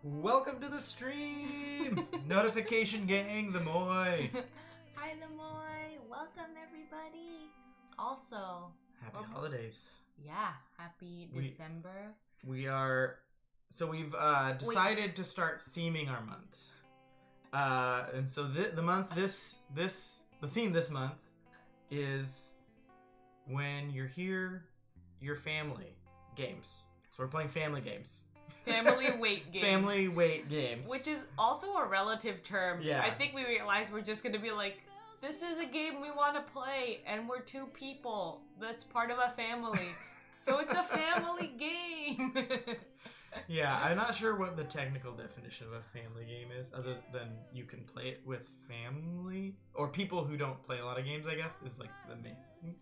Welcome to the stream! Notification gang, the Moy. Hi, Lemoy. Welcome, everybody. Also, Happy holidays. Yeah, happy December. We've decided to start theming our months. And so the theme this month is when you're here, your family games. So we're playing family games. Family weight games. Family weight games. Which is also a relative term. Yeah. I think we realized we're just going to be like, this is a game we want to play, and we're two people that's part of a family. So it's a family game. Yeah, I'm not sure what the technical definition of a family game is, other than you can play it with family, or people who don't play a lot of games, I guess, is like the main thing.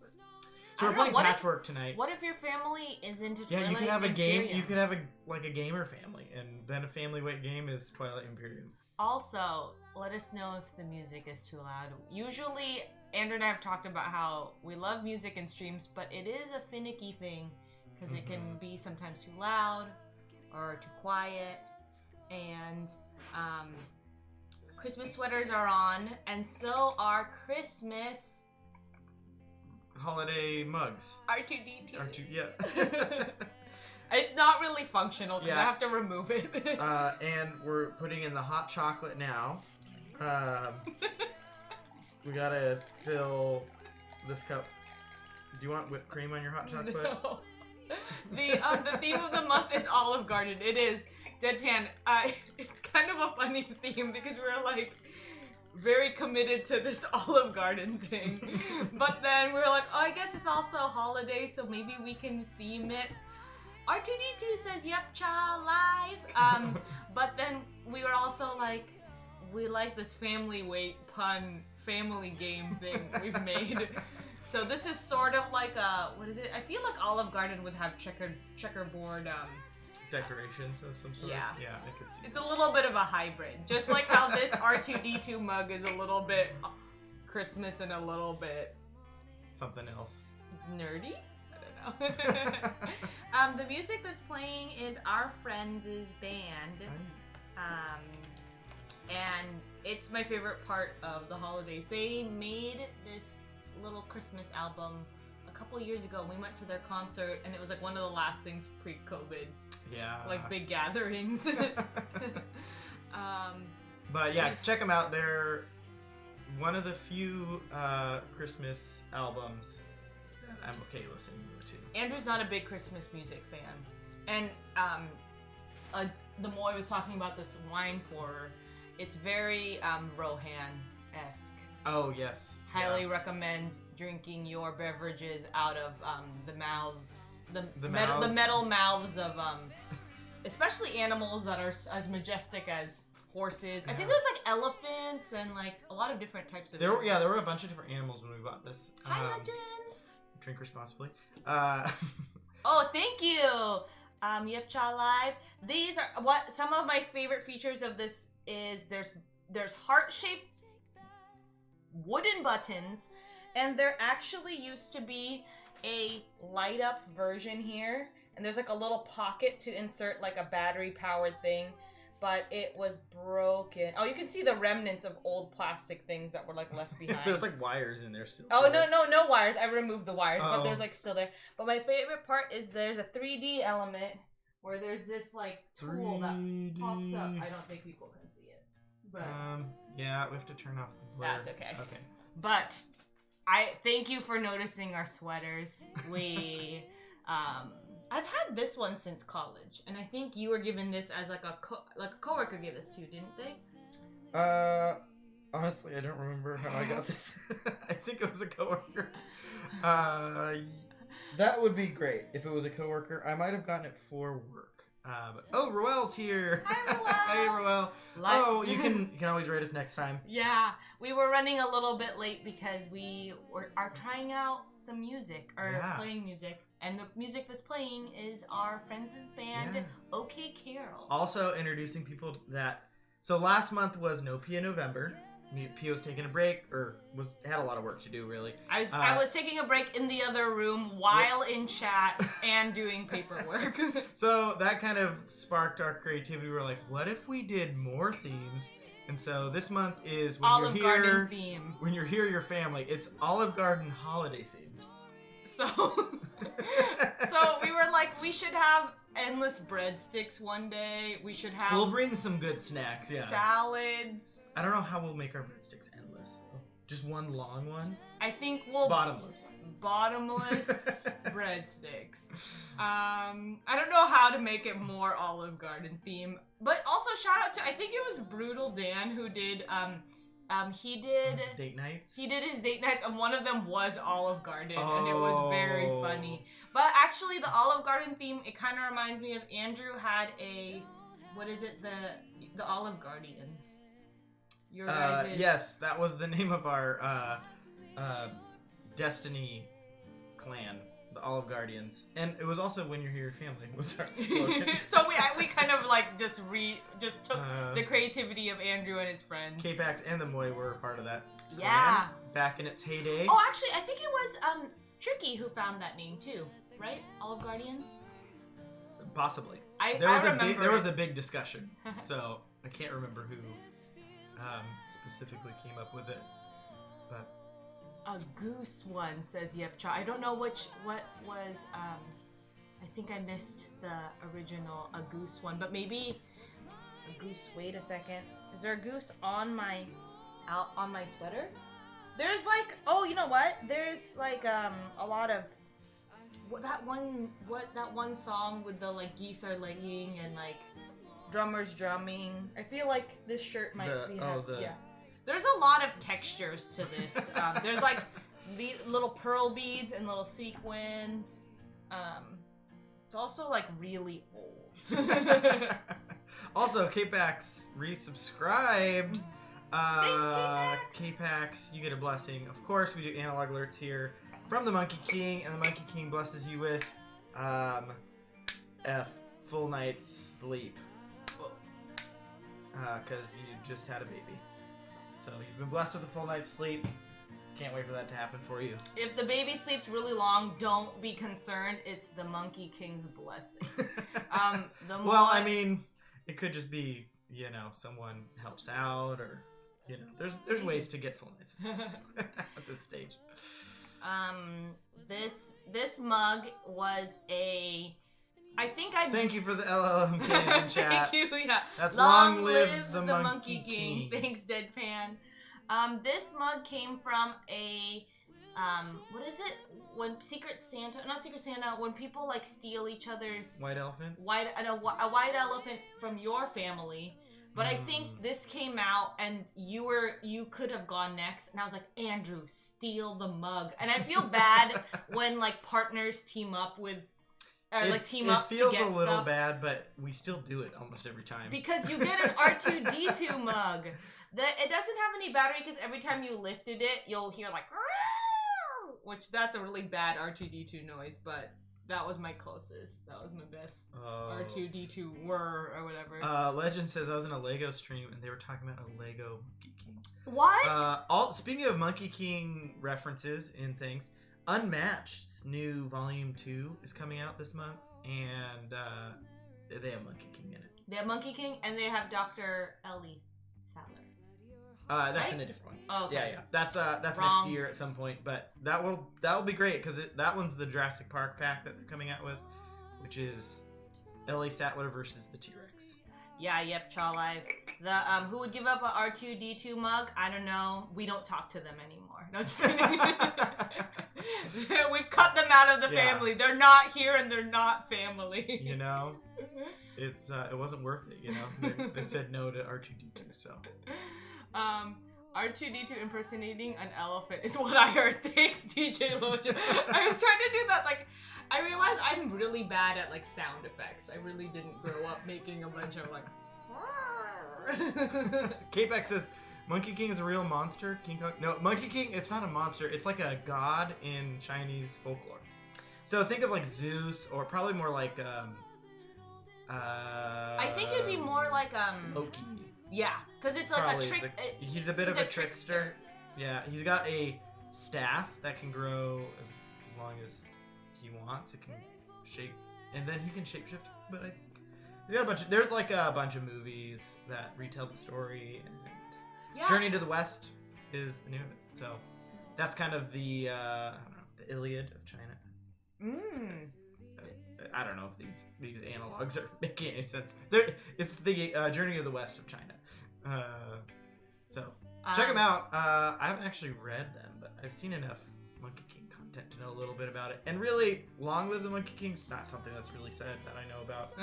So we're playing Patchwork tonight. What if your family is into Twilight Yeah, you could have a game. Imperium? You could have a gamer family, and then a family weight game is Twilight Imperium. Also, let us know if the music is too loud. Usually, Andrew and I have talked about how we love music in streams, but it is a finicky thing because it can be sometimes too loud or too quiet. And Christmas sweaters are on, and so are Christmas holiday mugs. R2D2. Yeah. It's not really functional because I have to remove it. And we're putting in the hot chocolate now. We gotta fill this cup. Do you want whipped cream on your hot chocolate? No. The theme of the month is Olive Garden. It is deadpan. It's kind of a funny theme because we're like very committed to this Olive Garden thing, but then we're like, oh, I guess it's also holiday, so maybe we can theme it. R2D2 says, "Yep, child, live." But then we were also like, we like this family weight pun family game thing we've made. So this is sort of like a, what is it? I feel like Olive Garden would have checkerboard Decorations of some sort. Yeah. Yeah, I could see. It's a little bit of a hybrid. Just like how this R2D2 mug is a little bit Christmas and a little bit Something else. nerdy? I don't know. The music that's playing is our friends' band. And it's my favorite part of the holidays. They made this little Christmas album a couple years ago. We went to their concert, and it was like one of the last things pre-COVID. Yeah. Like big gatherings. But yeah, check them out. They're one of the few Christmas albums that I'm okay listening to. Andrew's not a big Christmas music fan. And the Moy was talking about this wine pourer. It's very Rohan-esque. Oh, yes. Highly recommend drinking your beverages out of the mouths, the metal mouths of especially animals that are as majestic as horses. Yeah. I think there's like elephants and like a lot of different types of animals. There were a bunch of different animals when we bought this. Hi, legends! Drink responsibly. Oh, thank you! Yep, Cha Live. These are some of my favorite features of this is there's heart-shaped wooden buttons, and there actually used to be a light up version here, and there's like a little pocket to insert like a battery powered thing, but it was broken. Oh, you can see the remnants of old plastic things that were like left behind. There's like wires in there still. Oh, no wires. I removed the wires, but there's like still there. But my favorite part is there's a 3D element where there's this like tool that pops up. I don't think people can see it. But yeah, we have to turn off the blur. That's okay. Okay. But I thank you for noticing our sweaters. We I've had this one since college, and I think you were given this as like a coworker gave this to you, didn't they? Honestly, I don't remember how I got this. I think it was a coworker. That would be great if it was a coworker. I might have gotten it for work. But, Roel's here. Hi, Roel. Hey, Roel. You can always rate us next time. Yeah, we were running a little bit late because we are trying out some music or playing music, and the music that's playing is our friends' band, OK Carol. Also introducing people that. So last month was No Pia November. Pio's taking a break, or had a lot of work to do, really. I was taking a break in the other room while in chat and doing paperwork. So that kind of sparked our creativity. We're like, what if we did more themes? And so this month is when Olive you're here. Garden theme. When you're here, your family. It's Olive Garden holiday themed. So we were like, we should have endless breadsticks one day. We should have. We'll bring some good snacks. Yeah. Salads. I don't know how we'll make our breadsticks endless. Just one long one. I think we'll bottomless breadsticks. I don't know how to make it more Olive Garden theme, but also shout out to, I think it was Brutal Dan who did he did his date nights. He did his date nights, and one of them was Olive Garden, and it was very funny. But actually, the Olive Garden theme, it kind of reminds me of Andrew had a, what is it, the Olive Guardians. Your guys' yes, that was the name of our Destiny clan, the Olive Guardians, and it was also When You're Here, Your Family was our slogan. So we kind of like just took the creativity of Andrew and his friends. K-Pax and the Moy were a part of that. Yeah. Clan back in its heyday. Oh, actually, I think it was Tricky who found that name too, right? Olive Guardians. Possibly. There was a big discussion, so I can't remember who specifically came up with it, but. A goose one, says Yep Cha. I don't know what was, I think I missed the original A Goose one, but maybe a goose, wait a second. Is there a goose on my sweater? There's like, oh, you know what? There's like, a lot of, that one song with the like geese are laying and like drummers drumming. I feel like this shirt might yeah. There's a lot of textures to this. There's like the little pearl beads and little sequins. It's also like really old. Also, K-Pax resubscribed. Thanks, K-Pax. K-Pax, you get a blessing. Of course, we do analog alerts here from the Monkey King, and the Monkey King blesses you with a full night's sleep. Because you just had a baby. So you've been blessed with a full night's sleep. Can't wait for that to happen for you. If the baby sleeps really long, don't be concerned. It's the Monkey King's blessing. Well, I mean, it could just be, someone helps out, or, there's ways to get full nights at this stage. This mug was Thank you for the LLMKs in chat. Thank you, yeah. That's long live the Monkey King. Thanks, Deadpan. This mug came from a, what is it? When not Secret Santa, when people like steal each other's... White elephant? A white elephant from your family. But I think this came out and you could have gone next, and I was like, Andrew, steal the mug. And I feel bad when like partners team up with... It feels a little bad, but we still do it almost every time. Because you get an R2-D2 mug. It doesn't have any battery, because every time you lifted it, you'll hear like, which that's a really bad R2-D2 noise, but that was my closest. That was my best R2-D2 whir or whatever. Legend says I was in a Lego stream and they were talking about a Lego Monkey King. What? Speaking of Monkey King references and things, Unmatched's new Volume 2 is coming out this month, and they have Monkey King in it. They have Monkey King, and they have Dr. Ellie Sattler. That's in a different one. Oh, okay. Yeah. That's next year at some point, but that will be great, because that one's the Jurassic Park pack that they're coming out with, which is Ellie Sattler versus the T-Rex. Yeah, yep, Chaw Live. The who would give up a R2-D2 mug? I don't know. We don't talk to them anymore. No, just kidding. We've cut them out of the family. They're not here and they're not family. It's it wasn't worth it. They said no to R2-D2. So R2-D2 impersonating an elephant is what I heard. Thanks, DJ Loja. I was trying to do that. Like, I realized I'm really bad at like sound effects. I really didn't grow up making a bunch of like. K-Pax says Monkey King is a real monster. King Kong. No, Monkey King. It's not a monster. It's like a god in Chinese folklore. So think of like Zeus, or probably more like I think it'd be more like Loki. Yeah, because it's like Probably a trick. he's a bit of a trickster. Yeah, he's got a staff that can grow as long as he wants. It can shape, and then he can shapeshift. But I think he's got a bunch. There's like a bunch of movies that retell the story, and Journey to the West is the new one. So that's kind of the I don't know, the Iliad of China. I don't know if these analogs are making any sense. It's the Journey of the West of China. So check them out. I haven't actually read them, but I've seen enough Monkey King content to know a little bit about it. And really, long live the Monkey King's not something that's really said that I know about.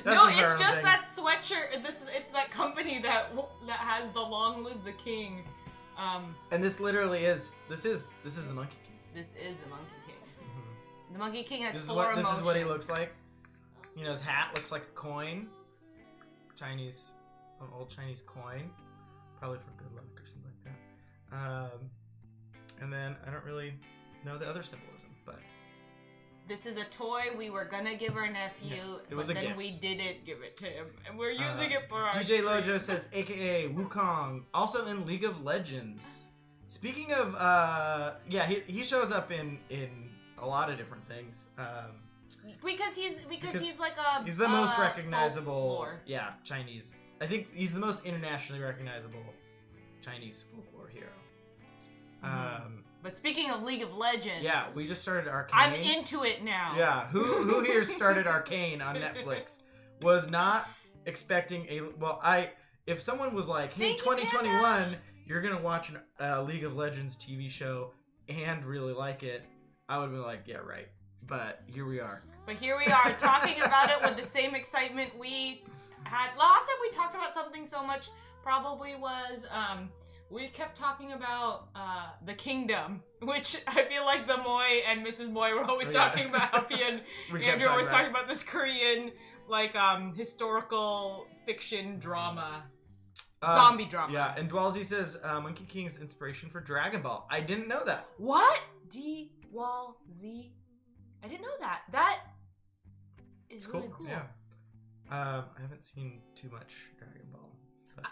So no, it's just that sweatshirt. It's that company that has the long live the king. And this literally is the Monkey King. This is the Monkey King. The Monkey King has This emotions. is what he looks like. You know, his hat looks like a coin. An old Chinese coin. Probably for good luck or something like that. And then I don't really know the other symbolism, but... This is a toy we were gonna give our nephew, but then gift. We didn't give it to him. And we're using it for our DJ Lojo says, a.k.a. Wukong, also in League of Legends. Speaking of, he shows up in a lot of different things. Because he's like a he's the most recognizable folklore. Chinese. I think he's the most internationally recognizable Chinese folklore hero. But speaking of League of Legends, we just started Arcane. I'm into it now. Yeah, who here started Arcane on Netflix? Was not expecting if someone was like, hey, 2021, you're gonna watch a League of Legends TV show and really like it, I would have been like, yeah, right. But here we are. Talking about it with the same excitement we had. Last time we talked about something so much probably was, we kept talking about the kingdom, which I feel like the Moy and Mrs. Moy were always talking about. Happy and Andrew was talking about this Korean, historical fiction drama. Zombie drama. Yeah, and Dwalzy says Monkey King is inspiration for Dragon Ball. I didn't know that. What? D-Wall-Z? I didn't know that. That is really cool. Yeah. I haven't seen too much Dragon Ball. But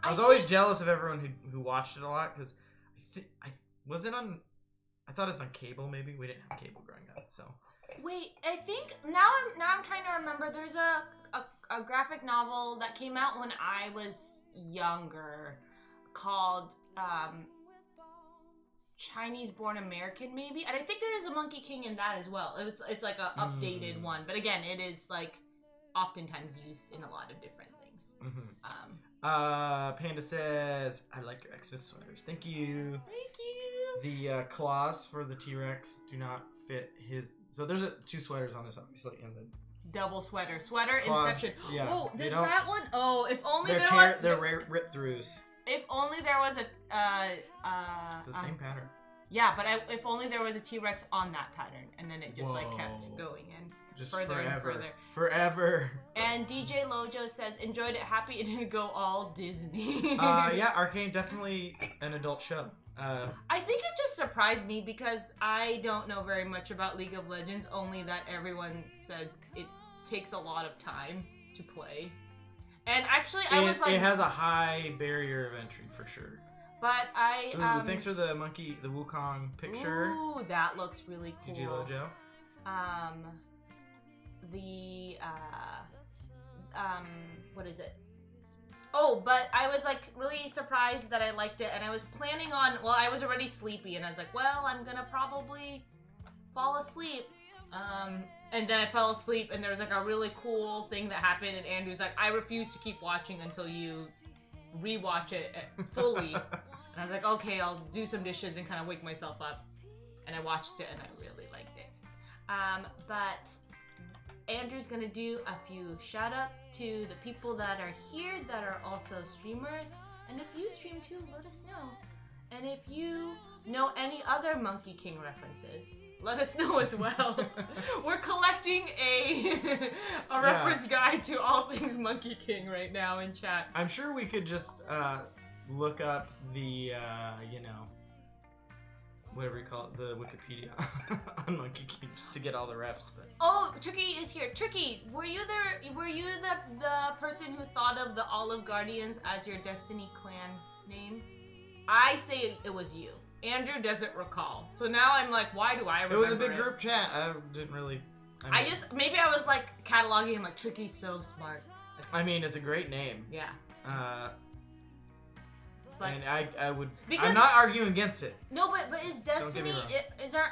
I was always jealous of everyone who watched it a lot because I thought it was on cable. Maybe we didn't have cable growing up. So wait, I think now I'm trying to remember. There's a graphic novel that came out when I was younger called Chinese Born American, maybe, and I think there is a Monkey King in that as well. It's like a updated one, but again, it is oftentimes used in a lot of different things. Panda says, I like your Xmas sweaters. Thank you. The claws for the T-Rex do not fit his. So there's two sweaters on this, obviously, and the double sweater claws, Inception. Yeah. Oh, does that one? Oh, if only they're rip throughs. If only there was it's the same pattern. Yeah, but if only there was a T-Rex on that pattern, and then it just kept going in just further and further. Forever. And DJ Lojo says, enjoyed it, happy it didn't go all Disney. Arcane, definitely an adult show. I think it just surprised me because I don't know very much about League of Legends, only that everyone says it takes a lot of time to play. And actually, it has a high barrier of entry for sure. But thanks for the Wukong picture. Ooh, that looks really cool. DJ Lojo. What is it? Oh, but I was really surprised that I liked it, and I was planning on. Well, I was already sleepy, and I was like, well, I'm gonna probably fall asleep. And then I fell asleep, and there was a really cool thing that happened, and Andrew's like, I refuse to keep watching until you rewatch it fully. And I was like, okay, I'll do some dishes and kind of wake myself up. And I watched it, and I really liked it. But Andrew's gonna do a few shout outs to the people that are here that are also streamers. And if you stream too, let us know. And if you know any other Monkey King references, let us know as well. We're collecting a reference guide to all things Monkey King right now in chat. I'm sure we could just look up the, whatever you call it, the Wikipedia on Monkey King. Just to get all the refs, but Oh, Tricky is here. Tricky, were you the person who thought of the Olive Guardians as your Destiny clan name? I say it was you. Andrew doesn't recall. So now I'm like, why do I remember it? Was a big group chat. I didn't really... maybe I was like cataloging him like, Tricky's so smart. I mean, it's a great name. Yeah. But and I would... Because, I'm not arguing against it. No, but is Destiny...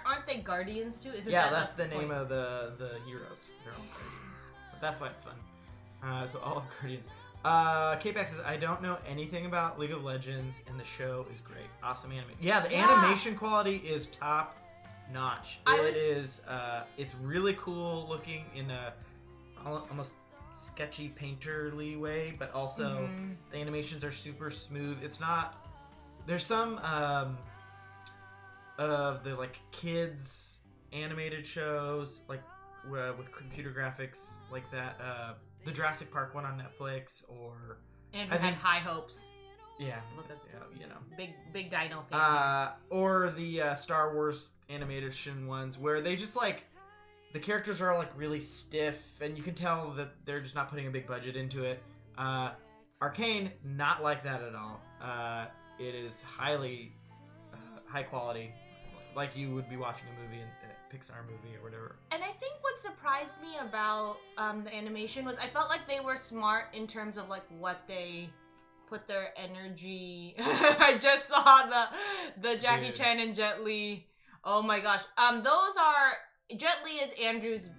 aren't they Guardians too? Isn't that's the name of the heroes. They're all Guardians. So that's why it's fun. So all of Guardians. K-Pax says, I don't know anything about League of Legends, and the show is great. Awesome anime. Yeah, the animation quality is top notch. It's really cool looking in a almost sketchy painterly way, but also the animations are super smooth. It's not... There's some of the like kids animated shows like with computer graphics like that. The Jurassic Park one on Netflix, or Andrew had high hopes. Yeah, big dino fan. Or the Star Wars animation ones where they just like the characters are like really stiff, and you can tell that they're just not putting a big budget into it. Arcane, not like that at all. It is highly high quality, like you would be watching a movie, a Pixar movie or whatever. And I think what surprised me about the animation was I felt like they were smart in terms of like what they put their energy. I just saw the Jackie Chan and Jet Li. Oh my gosh. Those are... Jet Li is Andrew's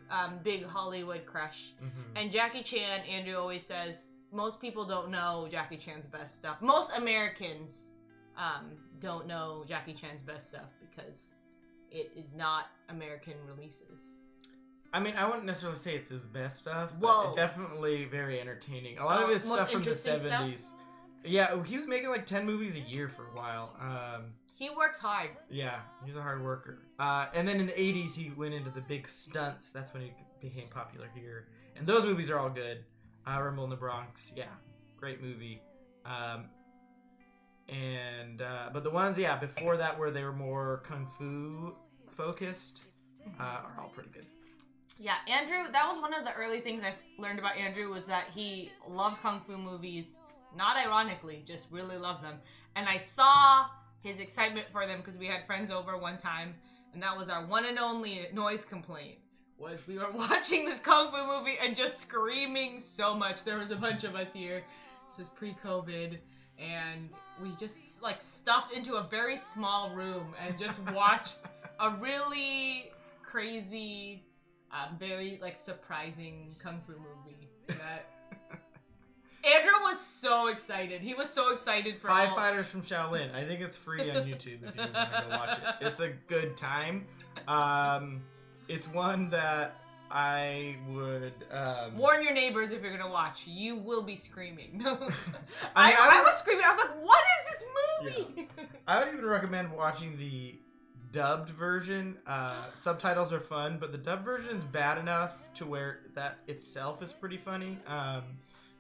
big Hollywood crush. And Jackie Chan, Andrew always says, most people don't know Jackie Chan's best stuff. Most Americans don't know Jackie Chan's best stuff because it is not American releases. I mean, I wouldn't necessarily say it's his best stuff, but Whoa. Definitely very entertaining. A lot of his stuff from the 70s. Stuff? Yeah, he was making like 10 movies a year for a while. He works hard. Yeah, he's a hard worker. And then in the 80s, he went into the big stunts. That's when he became popular here. And those movies are all good. Rumble in the Bronx, yeah, great movie. But the ones, before that where they were more kung fu focused are all pretty good. Yeah, Andrew, that was one of the early things I learned about Andrew was that he loved kung fu movies. Not ironically, just really loved them. And I saw his excitement for them because we had friends over one time, and that was our one and only noise complaint, was we were watching this kung fu movie and just screaming so much. There was a bunch of us here. This was pre-COVID, and we just like stuffed into a very small room and just watched a really crazy, very like surprising kung fu movie that Andrew was so excited. He was so excited for Five Fighters from Shaolin. I think it's free on YouTube if you want to go watch it. It's a good time. It's one that I would... warn your neighbors if you're going to watch. You will be screaming. I was screaming. I was like, what is this movie? Yeah. I would even recommend watching the dubbed version. Subtitles are fun, but the dubbed version is bad enough to where that itself is pretty funny.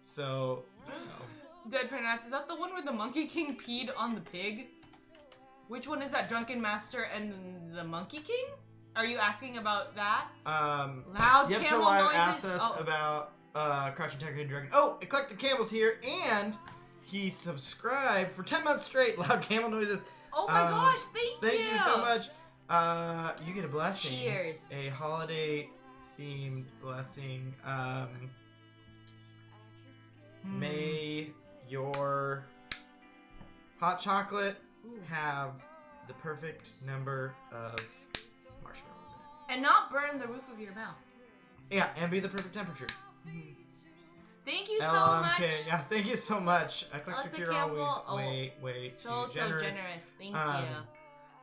So, I don't know. Deadpan asks, is that the one where the Monkey King peed on the pig? Which one is that? Drunken Master and the Monkey King? Are you asking about that? Loud Yep, camel Live noises? asked us about Crouching Tiger, Hidden Dragon. Oh, Eclectic Camel's here, and he subscribed for 10 months straight. Loud camel noises. Oh my gosh, thank you. Thank you so much. You get a blessing. Cheers. A holiday-themed blessing. May your hot chocolate have the perfect number of marshmallows in it. And not burn the roof of your mouth. Yeah, and be the perfect temperature. Thank you so much. Yeah, thank you so much. I think you're Campbell, always way so too generous. So generous. Thank you.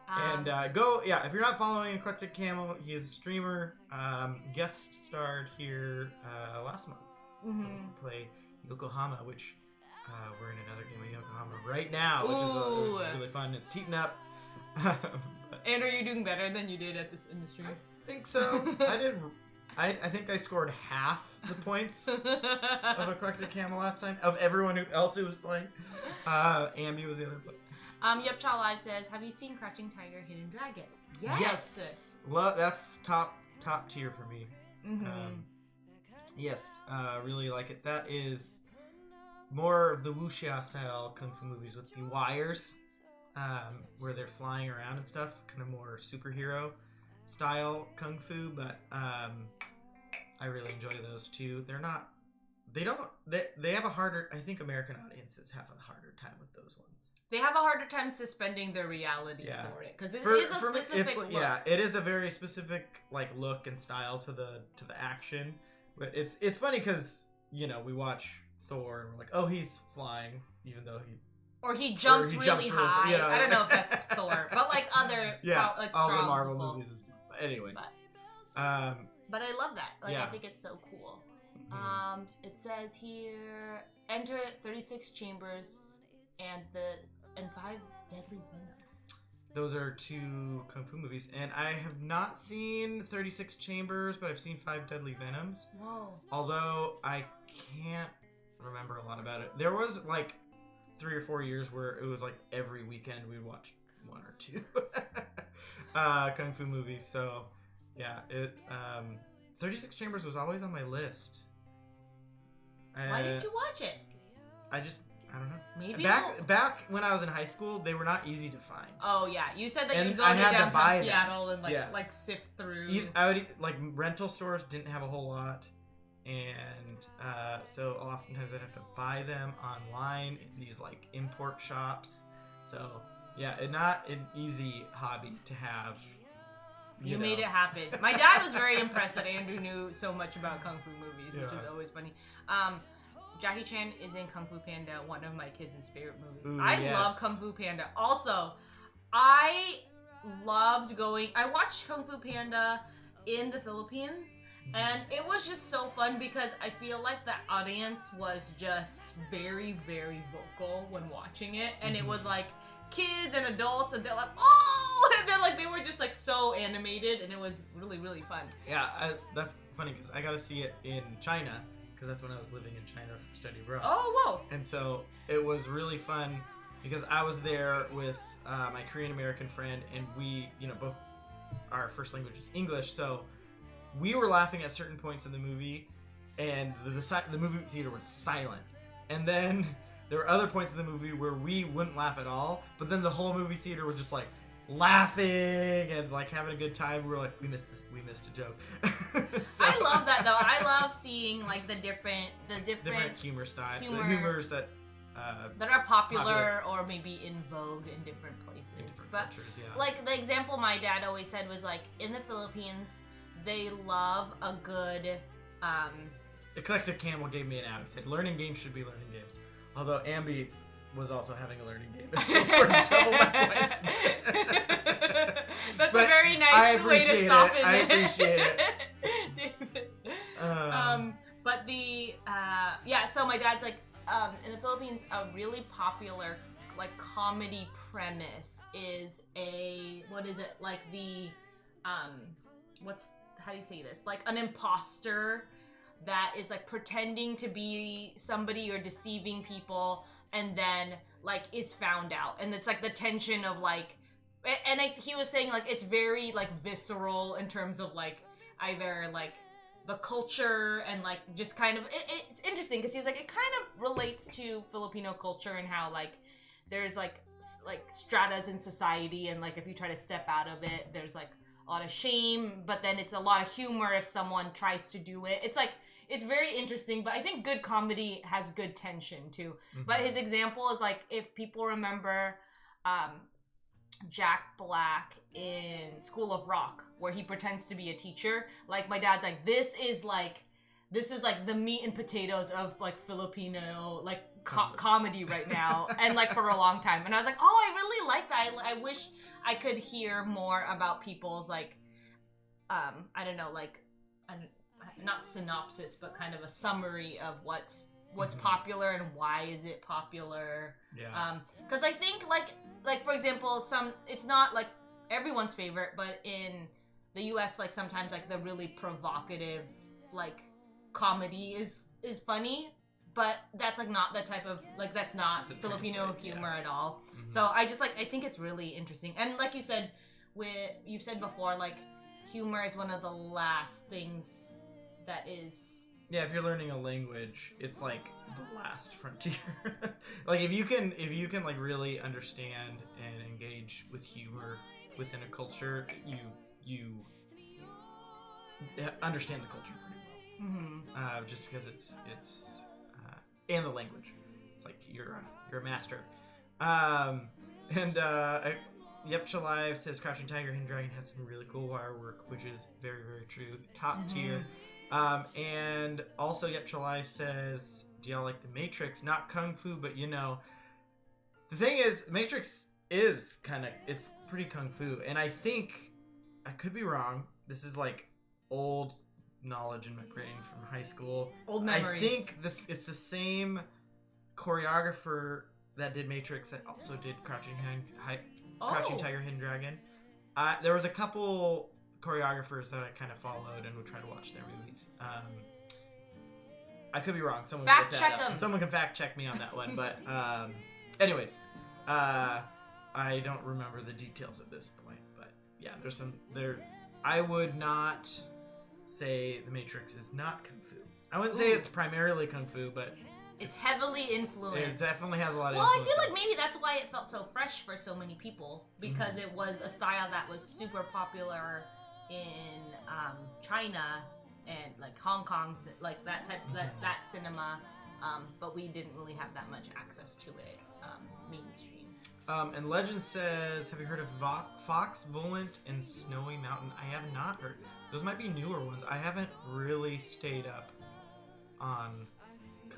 And if you're not following Eclectic Camel, he is a streamer. Guest starred here last month. Play Yokohama, which we're in another game of Yokohama right now, which is really fun. It's heating up. And are you doing better than you did in the stream? I think so. I think I scored half the points of Eclectic Camel last time of everyone else who was playing. Ambi was the other player. Yepcha Live says, have you seen Crouching Tiger, Hidden Dragon? Yes. Well, that's top top tier for me. Mm-hmm. Yes, really like it. That is more of the wuxia style kung fu movies with the wires, where they're flying around and stuff. Kind of more superhero style kung fu, but I really enjoy those too. They have a harder. I think American audiences have a harder time with those ones. They have a harder time suspending their reality for it because it is a specific look. Yeah, it is a very specific look and style to the action. But it's funny because we watch Thor and we're like, oh, he's flying, even though he jumps really high. I don't know if that's Thor, but like other all the Marvel movies and stuff. But anyways, but I love that. I think it's so cool. It says here, enter 36 chambers and 5 deadly venoms. Those are 2 kung fu movies, and I have not seen 36 Chambers, but I've seen 5 Deadly Venoms. Whoa. Although I can't remember a lot about it. There was 3 or 4 years where it was every weekend we'd watch 1 or 2 kung fu movies. So yeah, 36 Chambers was always on my list. Why did you watch it? I don't know. Maybe back when I was in high school, they were not easy to find. Oh yeah, you said that you'd go to downtown Seattle and sift through. I would rental stores didn't have a whole lot, and so oftentimes I'd have to buy them online in these import shops. So yeah, not an easy hobby to have. You made it happen. My dad was very impressed that Andrew knew so much about kung fu movies, which is always funny. Jackie Chan is in Kung Fu Panda, one of my kids' favorite movies. Ooh, I love Kung Fu Panda. Also, I watched Kung Fu Panda in the Philippines, and it was just so fun because I feel like the audience was just very, very vocal when watching it, and it was kids and adults, and they're oh, and then they were just so animated, and it was really, really fun. Yeah, that's funny because I got to see it in China. Because that's when I was living in China for study abroad. Oh, whoa. And so it was really fun because I was there with my Korean American friend, and we, both our first language is English, so we were laughing at certain points in the movie, and the movie theater was silent. And then there were other points in the movie where we wouldn't laugh at all, but then the whole movie theater was just laughing and having a good time. We were we missed a joke. So, I love that though. I love seeing the different humor style, the humors that are popular or maybe in vogue in different places. Cultures, yeah. The example my dad always said was in the Philippines they love a good Eclectic Camel gave me an out. He said learning games should be learning games. Although Ambi was also having a learning game. It's still scored double my points. That's a very nice way to soften it. I appreciate it. David. But so my dad's in the Philippines, a really popular comedy premise is how do you say this? An imposter that is pretending to be somebody or deceiving people, and then is found out, and it's the tension of he was saying it's very visceral in terms of either the culture and just kind of it's interesting because he was it kind of relates to Filipino culture and how there's stratas in society, and if you try to step out of it, there's a lot of shame, but then it's a lot of humor if someone tries to do it. It's very interesting, but I think good comedy has good tension too. Mm-hmm. But his example is if people remember Jack Black in School of Rock, where he pretends to be a teacher. My dad's this is the meat and potatoes of Filipino comedy right now, and for a long time. And I was oh, I really like that. I wish I could hear more about people's I don't know, not synopsis, but kind of a summary of what's popular and why is it popular. Yeah. Because I think for example, it's not everyone's favorite, but in the US sometimes the really provocative comedy is funny, but that's not the type of that's not Filipino humor at all. Mm-hmm. So I just I think it's really interesting, and you said you've said before humor is one of the last things that is... Yeah, if you're learning a language, it's like the last frontier. Like if you can like really understand and engage with humor within a culture, you understand the culture pretty well. Just because it's and the language, it's like you're a master. Yep, Chalive says Crouching Tiger, Hidden Dragon had some really cool wire work, which is very, very true. Top tier. And also, Yep, Chalive says, do y'all like The Matrix? Not Kung Fu, but you know. The thing is, Matrix is it's pretty Kung Fu. And I think, I could be wrong, this is like old knowledge in my brain from high school. Old memories. I think it's the same choreographer that did Matrix that also did Crouching Tiger, Hidden Dragon. There was a couple choreographers that I kind of followed and would try to watch their movies. I could be wrong. Someone fact check them. Someone can fact check me on that one. But anyways, I don't remember the details at this point. But yeah, there's some there. I would not say The Matrix is not Kung Fu. I wouldn't say it's primarily Kung Fu, but it's heavily influenced. It definitely has a lot of influences. influences. I feel like maybe that's why it felt so fresh for so many people, because it was a style that was super popular in China and like Hong Kong, like that type that cinema, but we didn't really have that much access to it mainstream. And Legend says, have you heard of Fox, Volant, and Snowy Mountain? I have not heard. Those might be newer ones. I haven't really stayed up on...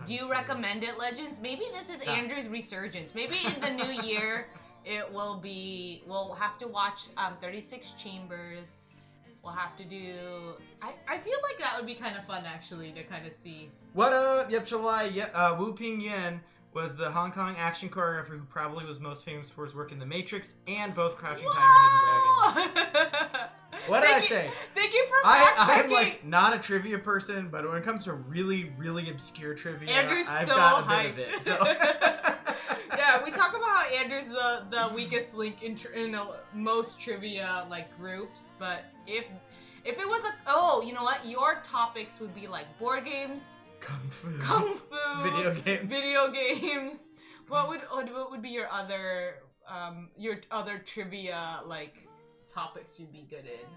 Do you recommend it, Legends? Maybe this is Andrew's resurgence. Maybe in the new year, we'll have to watch 36 Chambers. We'll have to do... I feel like that would be kind of fun, actually, to kind of see. What up? Yep, July. Wu Ping Yen was the Hong Kong action choreographer who probably was most famous for his work in The Matrix and both Crouching Tiger, Hidden Dragon. What did I say? Thank you for fact-checking. I'm like not a trivia person, but when it comes to really, really obscure trivia, Andrew's I've so got a hyped. bit of it. So. Yeah, we talk about how Andrew's the weakest link in most trivia like groups, but if it was you know what, your topics would be like board games, Kung Fu, video games. What would be your other trivia like topics you'd be good in?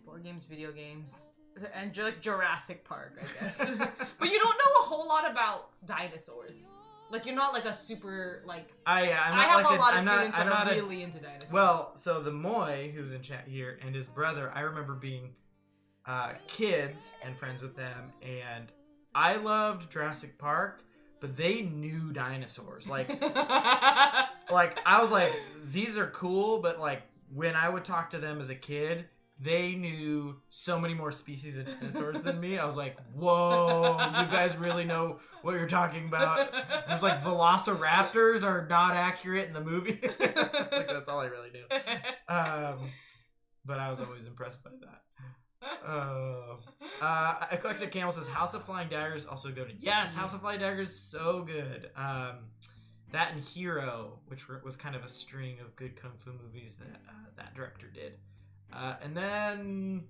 Board games, video games, and Jurassic Park, I guess. But you don't know a whole lot about dinosaurs. Like you're not like a super like. I have a lot of students that are really into dinosaurs. Well, so the Moy who's in chat here and his brother, I remember being kids and friends with them, and I loved Jurassic Park, but they knew dinosaurs. Like, like I was like, these are cool, but like when I would talk to them as a kid, they knew so many more species of dinosaurs than me. I was like, whoa, you guys really know what you're talking about. It was like velociraptors are not accurate in the movie. Like that's all I really knew. But I was always impressed by that. Eclectic Camel says House of Flying Daggers also go to House of Flying Daggers so good. That and Hero, which was kind of a string of good kung fu movies that that director did. And then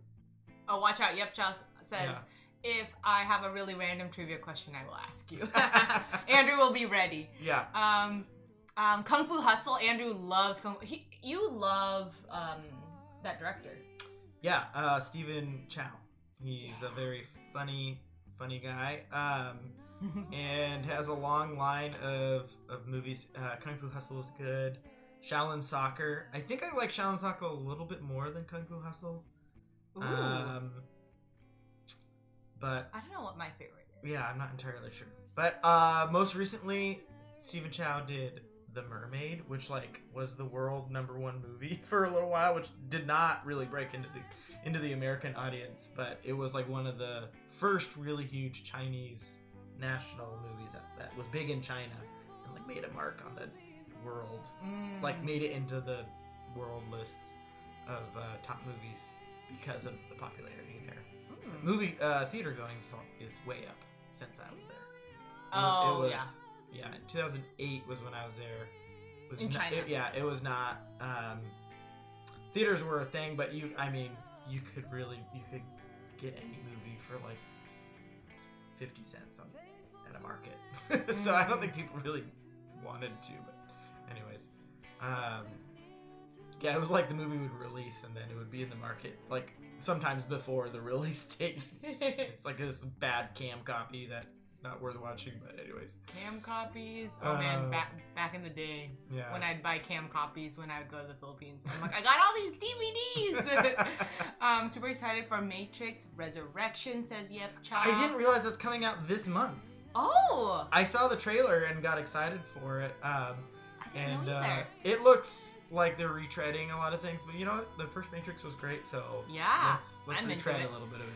watch out, Yep Chow says if I have a really random trivia question, I will ask you. Andrew will be ready. Yeah. Kung Fu Hustle. Andrew loves Kung Fu. You love that director. Yeah, Stephen Chow. He's a very funny guy, and has a long line of movies. Kung Fu Hustle is good. Shaolin Soccer. I think I like Shaolin Soccer a little bit more than Kung Fu Hustle. Ooh. But I don't know what my favorite is. Yeah, I'm not entirely sure. But most recently, Stephen Chow did The Mermaid, which like was the world #1 movie for a little while, which did not really break into the American audience, but it was like one of the first really huge Chinese national movies that was big in China and like made a mark on the world, like made it into the world lists of top movies because of the popularity there. Movie theater going is way up since I was there. Yeah, 2008 was when I was there. In China. It was not theaters were a thing, but you could get any movie for like 50 cents at a market. So I don't think people really wanted to, but anyways. Yeah, it was like the movie would release and then it would be in the market like sometimes before the release date. It's like this bad cam copy that it's not worth watching, but anyways. Cam copies? Oh man, back in the day, when I'd buy cam copies when I would go to the Philippines. I'm like, I got all these DVDs! Super excited for Matrix Resurrection, says Yep Cha. I didn't realize that's coming out this month. Oh! I saw the trailer and got excited for it. I didn't know either. It looks like they're retreading a lot of things, but you know what? The first Matrix was great, so yeah, let's retread a little bit of it.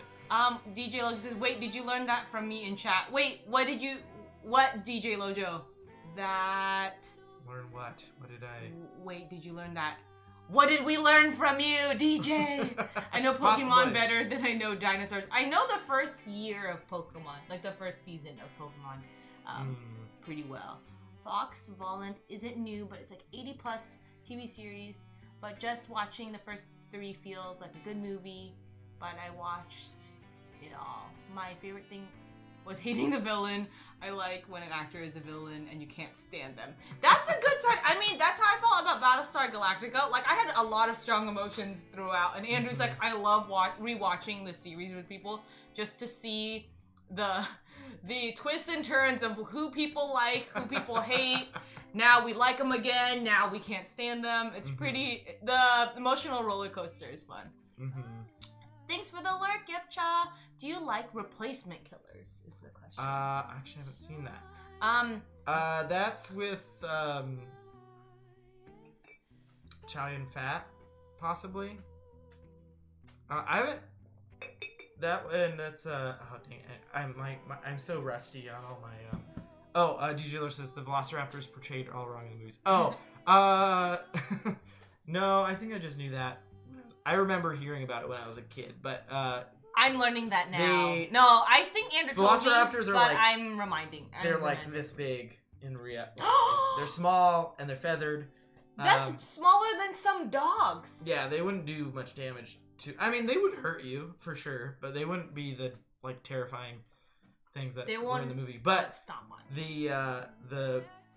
DJ Lojo says, wait, did you learn that from me in chat? Wait, what DJ Lojo? That... Learn what? What did I... Wait, did you learn that? What did we learn from you, DJ? I know Pokemon better than I know dinosaurs. I know the first year of Pokemon, like the first season of Pokemon, pretty well. Fox Volant isn't new, but it's like 80 plus TV series, but just watching the first 3 feels like a good movie, but I watched it all. My favorite thing was hating the villain. I like when an actor is a villain and you can't stand them. That's a good sign. I mean, that's how I felt about Battlestar Galactica. Like, I had a lot of strong emotions throughout, and Andrew's like, I love rewatching the series with people just to see the twists and turns of who people like, who people hate. Now we like them again. Now we can't stand them. It's pretty... The emotional roller coaster is fun. Thanks for the lurk, Yepcha. Do you like Replacement Killers? Is the question. I actually haven't seen that. That's with Chow Yun Fat, possibly. I haven't. That and that's oh dang it. I'm so rusty on all my DJ Lure says the Velociraptors portrayed all wrong in the movies. No, I think I just knew that. I remember hearing about it when I was a kid, but I'm learning that now. No, I think Andrew told me, Velociraptors are but like, I'm reminding. They're like this big in reality. They're small and they're feathered. That's smaller than some dogs. Yeah, they wouldn't do much damage to. I mean, they would hurt you for sure, but they wouldn't be the like terrifying things that were in the movie. But the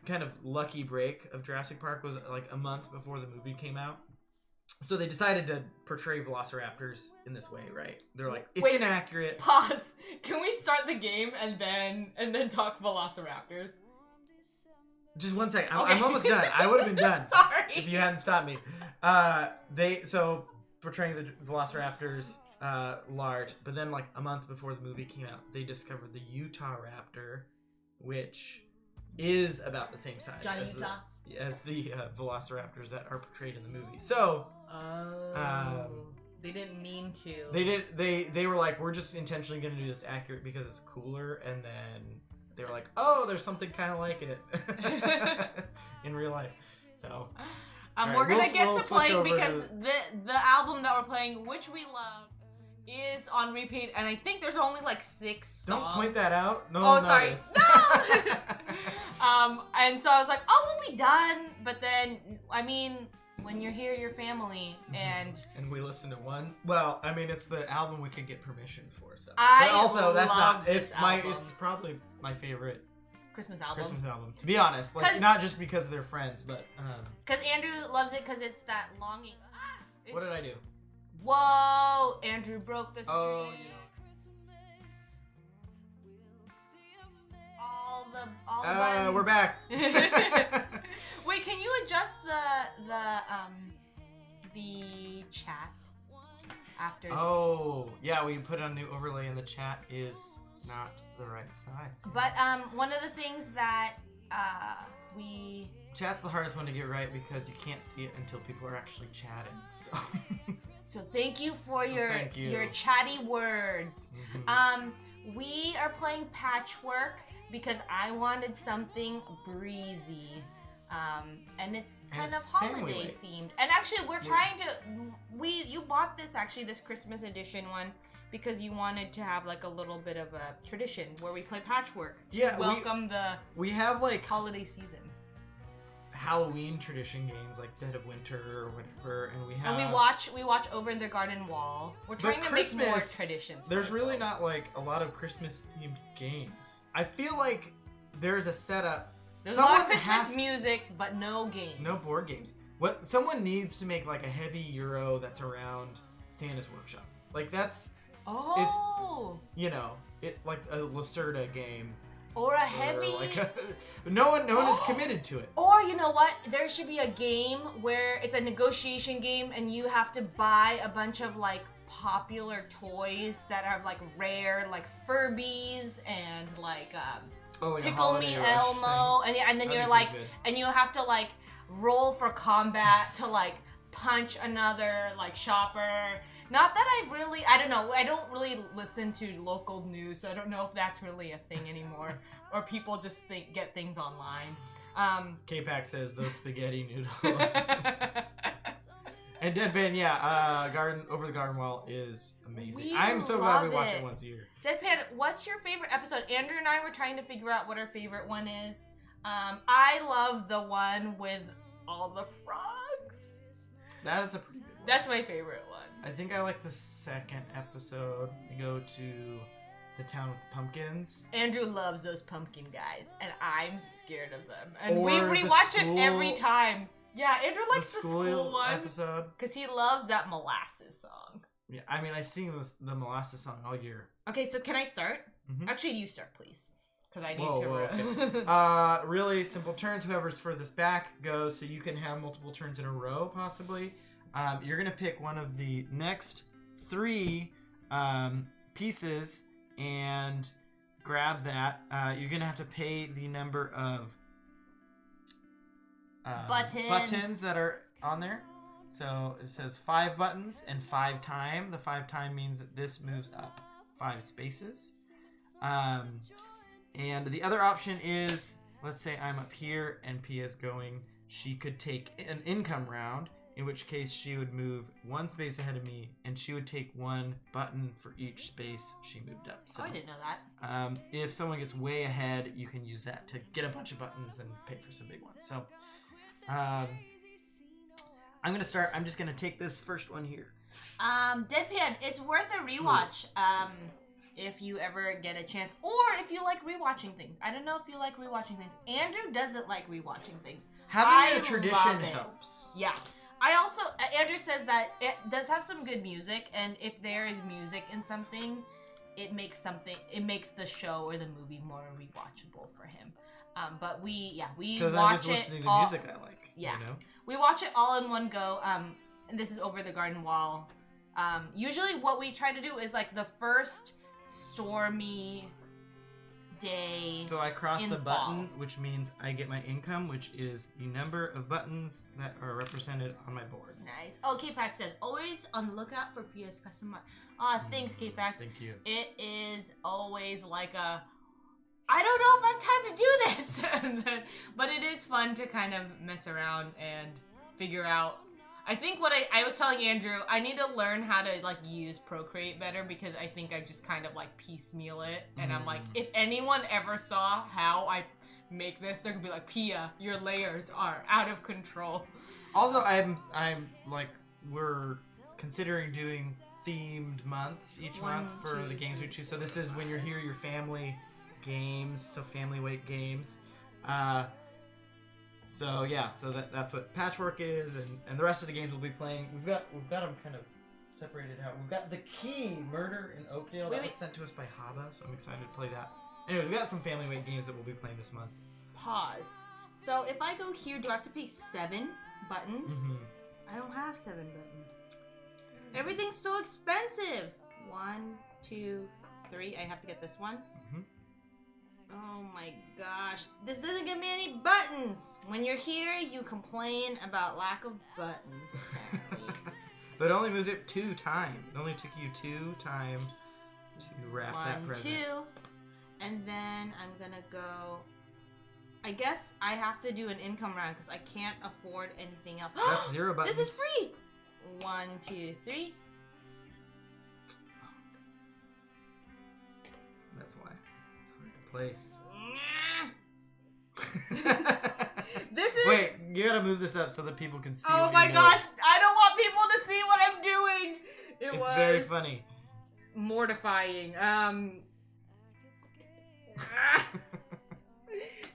kind of lucky break of Jurassic Park was like a month before the movie came out. So they decided to portray Velociraptors in this way, right? They're like, it's inaccurate. Pause. Can we start the game and then talk Velociraptors? Just 1 second. I'm almost done. I would have been done. Sorry. If you hadn't stopped me. So portraying the Velociraptors large, but then like a month before the movie came out, they discovered the Utah Raptor, which is about the same size as the Velociraptors that are portrayed in the movie. So they didn't mean to. They were like, we're just intentionally going to do this accurate because it's cooler, and then they were like, oh, there's something kind of like it in real life. So we're gonna get to playing because the album that we're playing, which we love, is on repeat, and I think there's only like 6 songs. Don't point that out. No. Oh, sorry. No. And so I was like, oh, we'll be done. But then, I mean, when you're here, you're family, and we listen to one. Well, I mean, it's the album we could get permission for. So, but also that's love not. This album. It's probably my favorite Christmas album. To be honest, like not just because they're friends, but because Andrew loves it because it's that longing. What did I do? Whoa! Andrew broke the stream. Oh, All the buttons. We're back. Wait, can you adjust the chat after? Oh, yeah. We put on a new overlay, and the chat is not the right size. But one of the things that chat's the hardest one to get right because you can't see it until people are actually chatting. So. So thank you for your chatty words. We are playing Patchwork because I wanted something breezy. And it's kind of holiday themed. And actually we're trying to you bought this Christmas edition one because you wanted to have like a little bit of a tradition where we play Patchwork. Yeah. Welcome we have like holiday season. Halloween tradition games like Dead of Winter or whatever, and we have. And we watch Over the Garden Wall. We're trying to make more traditions. There's really not like a lot of Christmas themed games. I feel like there's a setup. There's a lot of Christmas music, but no games. No board games. What someone needs to make like a heavy Euro that's around Santa's Workshop. Like that's. Oh. It's like a Lacerda game. Or a heavy. No one is committed to it. Or you know what? There should be a game where it's a negotiation game, and you have to buy a bunch of like popular toys that are like rare, like Furbies and like Tickle Me Elmo, and then you're like, and you have to like roll for combat to like punch another like shopper. Not that I don't know. I don't really listen to local news, so I don't know if that's really a thing anymore, or people just get things online. K-Pack says those spaghetti noodles. And Deadpan, Garden Over the Garden Wall is amazing. I'm so glad we watch it once a year. Deadpan, what's your favorite episode? Andrew and I were trying to figure out what our favorite one is. I love the one with all the frogs. That is a pretty good one. That's my favorite one. I think I like the second episode. We go to the town with the pumpkins. Andrew loves those pumpkin guys, and I'm scared of them. And we rewatch it every time. Yeah, Andrew likes the school one episode because he loves that molasses song. Yeah, I mean I sing the molasses song all year. Okay, so can I start? Mm-hmm. Actually, you start, please, because I need to. Okay. Really simple turns. Whoever's furthest back goes, so you can have multiple turns in a row, possibly. You're going to pick one of the next 3 pieces and grab that. You're going to have to pay the number of buttons that are on there. So it says 5 buttons and 5 time. The 5 time means that this moves up 5 spaces. And the other option is, let's say I'm up here and Pia's going. She could take an income round, in which case she would move 1 space ahead of me, and she would take 1 button for each space she moved up. So, I didn't know that. If someone gets way ahead, you can use that to get a bunch of buttons and pay for some big ones. So, I'm going to start. I'm just going to take this first one here. Deadpan, it's worth a rewatch if you ever get a chance, or if you like rewatching things. I don't know if you like rewatching things. Andrew doesn't like rewatching things. Having a tradition helps. Yeah. I also, Andrew says that it does have some good music, and if there is music in something, it makes the show or the movie more rewatchable for him. But we watch it. Because I'm just listening to music I like. Yeah. You know? We watch it all in one go. And this is Over the Garden Wall. Usually what we try to do is like the first stormy day. So I cross the fall. button, which means I get my income, which is the number of buttons that are represented on my board. Nice. Oh, K-Pack says, always on the lookout for Pia's custom art. Thanks, K-Pack. Thank you. It is always like a, I don't know if I have time to do this. But it is fun to kind of mess around and figure out. I think what I was telling Andrew, I need to learn how to like use Procreate better, because I think I just kind of like piecemeal it. And I'm like, if anyone ever saw how I make this, they're gonna be like, Pia, your layers are out of control. Also, I'm like, we're considering doing themed months each month for the games we choose. So this is when you're here, your family games, so family weight games. So yeah, so that's what Patchwork is, and the rest of the games we'll be playing. We've got them kind of separated out. We've got The Key, Murder in Oakdale, that was sent to us by Haba, so I'm excited to play that. Anyway, we've got some family weight games that we'll be playing this month. Pause. So if I go here, do I have to pay 7 buttons? Mm-hmm. I don't have 7 buttons. Everything's so expensive. 1, 2, 3. I have to get this one. Mm-hmm. Oh my gosh. This doesn't give me any buttons. When you're here, you complain about lack of buttons, apparently. But it only moves it 2 times. It only took you 2 times to wrap that present. 1, 2. And then I'm gonna go... I guess I have to do an income round because I can't afford anything else. That's 0 buttons. This is free! 1, 2, 3. That's why. It's hard to place. This is... Wait, You gotta move this up so that people can see. Oh what my you're gosh! I don't want people to see what I'm doing. It's very funny. Mortifying.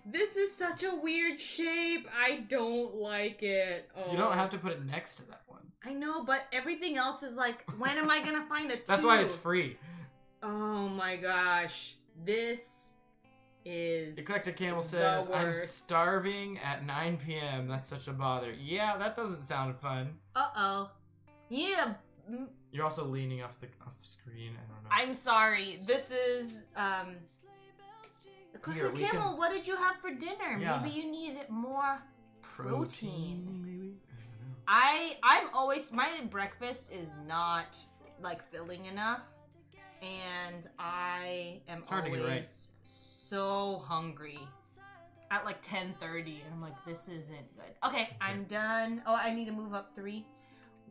This is such a weird shape. I don't like it. Oh. You don't have to put it next to that one. I know, but everything else is like, when am I gonna find a tooth? That's why it's free. Oh my gosh. This is Eclectic Camel says, I'm starving at 9 p.m. That's such a bother. Yeah, that doesn't sound fun. Uh-oh. Yeah. You're also leaning off screen. I don't know. I'm sorry. This is, Eclectic Camel, what did you have for dinner? Yeah. Maybe you need more protein. Maybe? I'm always, my breakfast is not, like, filling enough. And I am always so hungry at like 10:30, and I'm like, this isn't good. Okay, I'm done. Oh, I need to move up 3.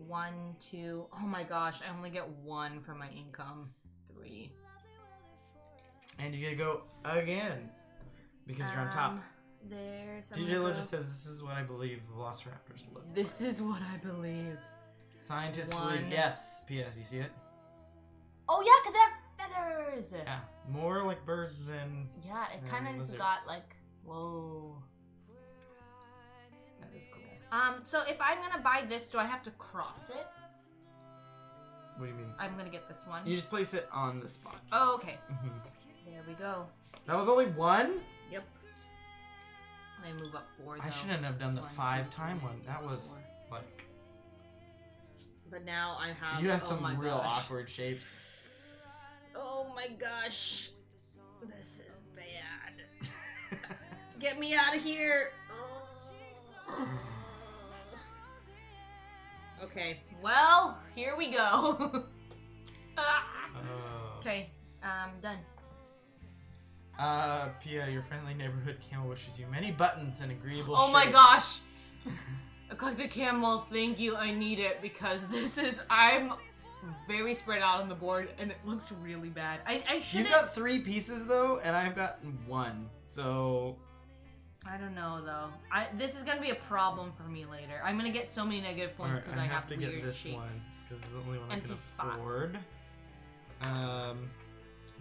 1, 2. Oh my gosh, I only get 1 for my income. 3. And you gotta go again because you're on top. DJ Lo just says, this is what I believe velociraptors look like. This is what I believe. Scientists believe. Yes. P.S. You see it? Oh yeah, because they have feathers. Yeah, more like birds than. Yeah, it kind of just got like, whoa. That is cool. So if I'm gonna buy this, do I have to cross it? What do you mean? I'm gonna get this one. You just place it on the spot. Oh, okay. There we go. That was only 1? Yep. And I move up 4 though. I shouldn't have done the 5-time one. That was 4. like. But now I have. You have some real awkward shapes. Oh my gosh. This is bad. Get me out of here. Okay. Well, here we go. Okay. Done. Pia, your friendly neighborhood camel wishes you many buttons and agreeable Oh my shapes. gosh. Eclectic Camel, thank you. I need it because I'm very spread out on the board and it looks really bad. I shouldn't. You got 3 pieces though, and I've gotten 1. So I don't know though. This is gonna be a problem for me later. I'm gonna get so many negative points because I have to weird get this shapes. one because it's the only one Empty I can afford.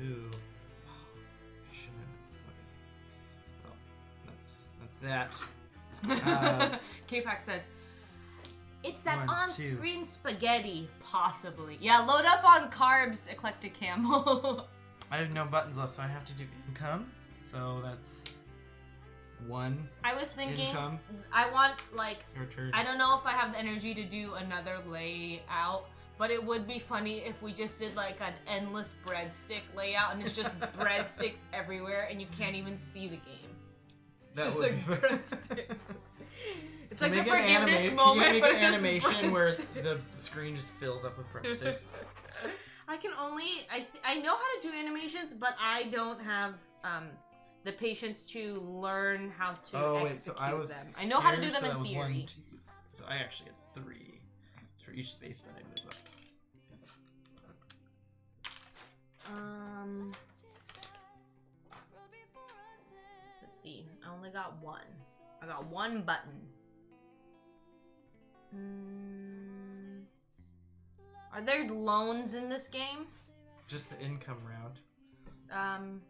Ooh. I shouldn't. Well, that's that. K-Pack says, it's that 1, on-screen spaghetti, possibly. Yeah, load up on carbs, Eclectic Camel. I have no buttons left, so I have to do income. So that's 1. I was thinking, income. I want, like, Your turn. I don't know if I have the energy to do another layout, but it would be funny if we just did, like, an endless breadstick layout, and it's just breadsticks everywhere, and you can't even see the game. That just would like be breadstick. It's like the Make an forgiveness moment, Can you but make it's an just animation where breadsticks. the screen just fills up with breadsticks? I can only I know how to do animations, but I don't have the patience to learn how to execute them. I know how to do them in theory. 1, 2, so I actually get 3 for each space that I move up. Let's see. I only got 1. I got 1 button. Are there loans in this game? Just the income round. Um.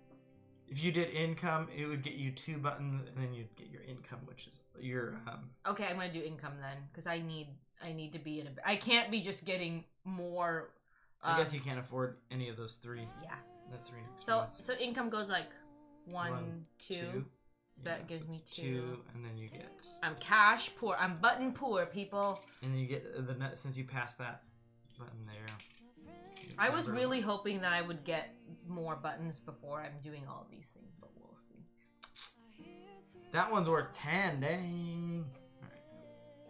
If you did income, it would get you 2 buttons, and then you'd get your income, which is your Okay, I'm gonna do income then, because I need to be in a. I can't be just getting more. I guess you can't afford any of those 3. Yeah. The 3. So income goes like 1, 2. So that gives me 2. And then you get. I'm cash poor. I'm button poor, people. And then you get the net since you pass that button there. I was really hoping that I would get more buttons before I'm doing all of these things, but we'll see. That one's worth 10, dang. Alright.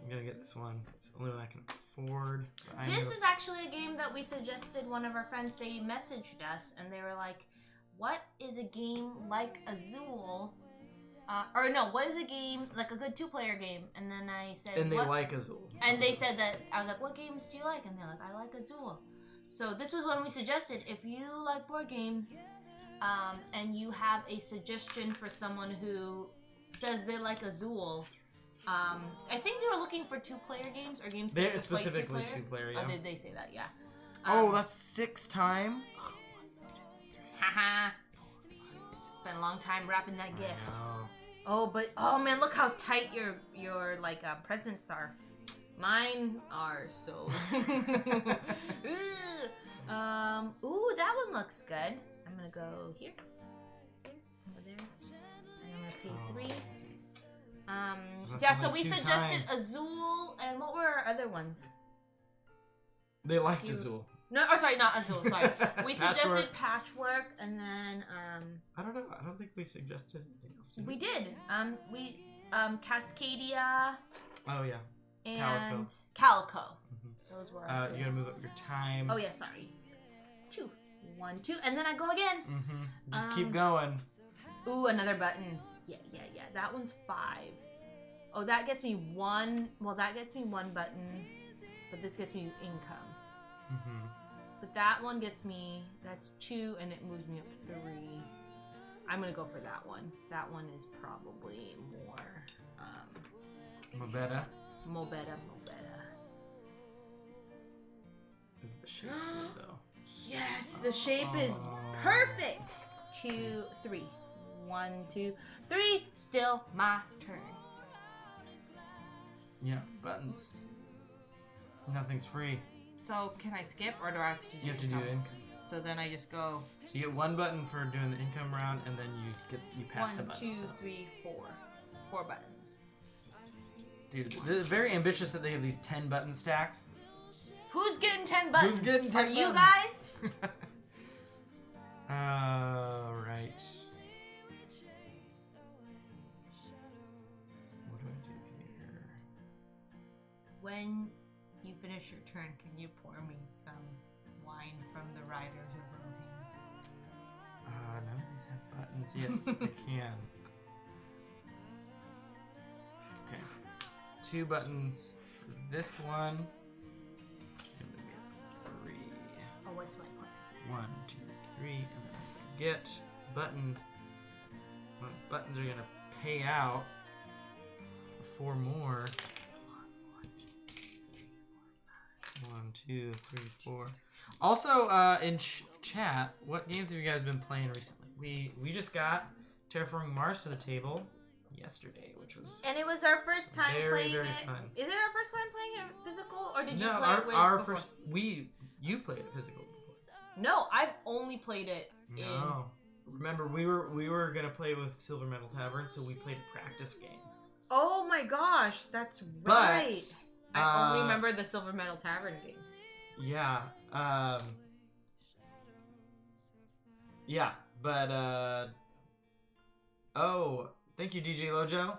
I'm gonna get this one. It's the only one I can afford. This is actually a game that we suggested one of our friends. They messaged us and they were like, what is a game like Azul? What is a game, like a good 2-player game? And then I said, and they like Azul. And they said that, I was like, what games do you like? And they're like, I like Azul. So this was one we suggested. If you like board games, and you have a suggestion for someone who says they like Azul, I think they were looking for 2-player games or games They that could play specifically 2-player. 2-player. Yeah. Oh, did they say that? Yeah. That's 6 time. Haha. Spent a long time wrapping that gift. Wow. Oh man, look how tight your like presents are. Mine are so. Ooh, that one looks good. I'm gonna go here. Over there. And I'm gonna pay 3. Yeah, so we suggested Azul, and what were our other ones? They liked Azul. No, oh sorry, not Azul, sorry. We suggested Patchwork, and then I don't know. I don't think we suggested anything else. we did. Cascadia. Oh yeah. And Calico. Mm-hmm. Those were. You gotta move up your time. Oh yeah, sorry. 2, 1, 2, and then I go again. Mm-hmm. Just keep going. Ooh, another button. Yeah. That one's 5. Oh, that gets me 1. Well, that gets me 1 button, but this gets me income. Mm-hmm. But that one gets me. That's 2, and it moves me up to 3. I'm gonna go for that one. That one is probably more. Mobetta. Mobetta. Is the shape good, though? Yes, the shape is perfect. 2, 3. 1, 2, 3. Still my turn. Yeah, buttons. Nothing's free. So can I skip, or do I have to just? You have to do income. So then I just go. So you get 1 button for doing the income round, and then you pass the 1, buttons. 2, 3, 4. 4 buttons. Dude, they're very ambitious that they have these 10 button stacks. Who's getting 10 buttons? Who's getting 10 Are you buttons? guys? Right. What do I do here? When you finish your turn, can you pour me some wine from the Riders of Rohan? None of these have buttons. Yes, I can. Okay. 2 buttons for this one. It's gonna be 3. Oh, what's my one? 1, 2, 3, and then get button. Well, buttons are gonna pay out for 4 more. 1, 2, 3, 4. Also, in chat, what games have you guys been playing recently? We just got Terraforming Mars to the table yesterday, which was And it was our first time playing very it. fun. Is it our first time playing it physical, or did you no, play it with our before? first you played it physical before. No, I've only played it in. No, remember we were gonna play with Silver Metal Tavern, so we played a practice game. Oh my gosh, that's But, right. I only remember the Silver Metal Tavern game. Yeah. Yeah, but oh, thank you, DJ Lojo.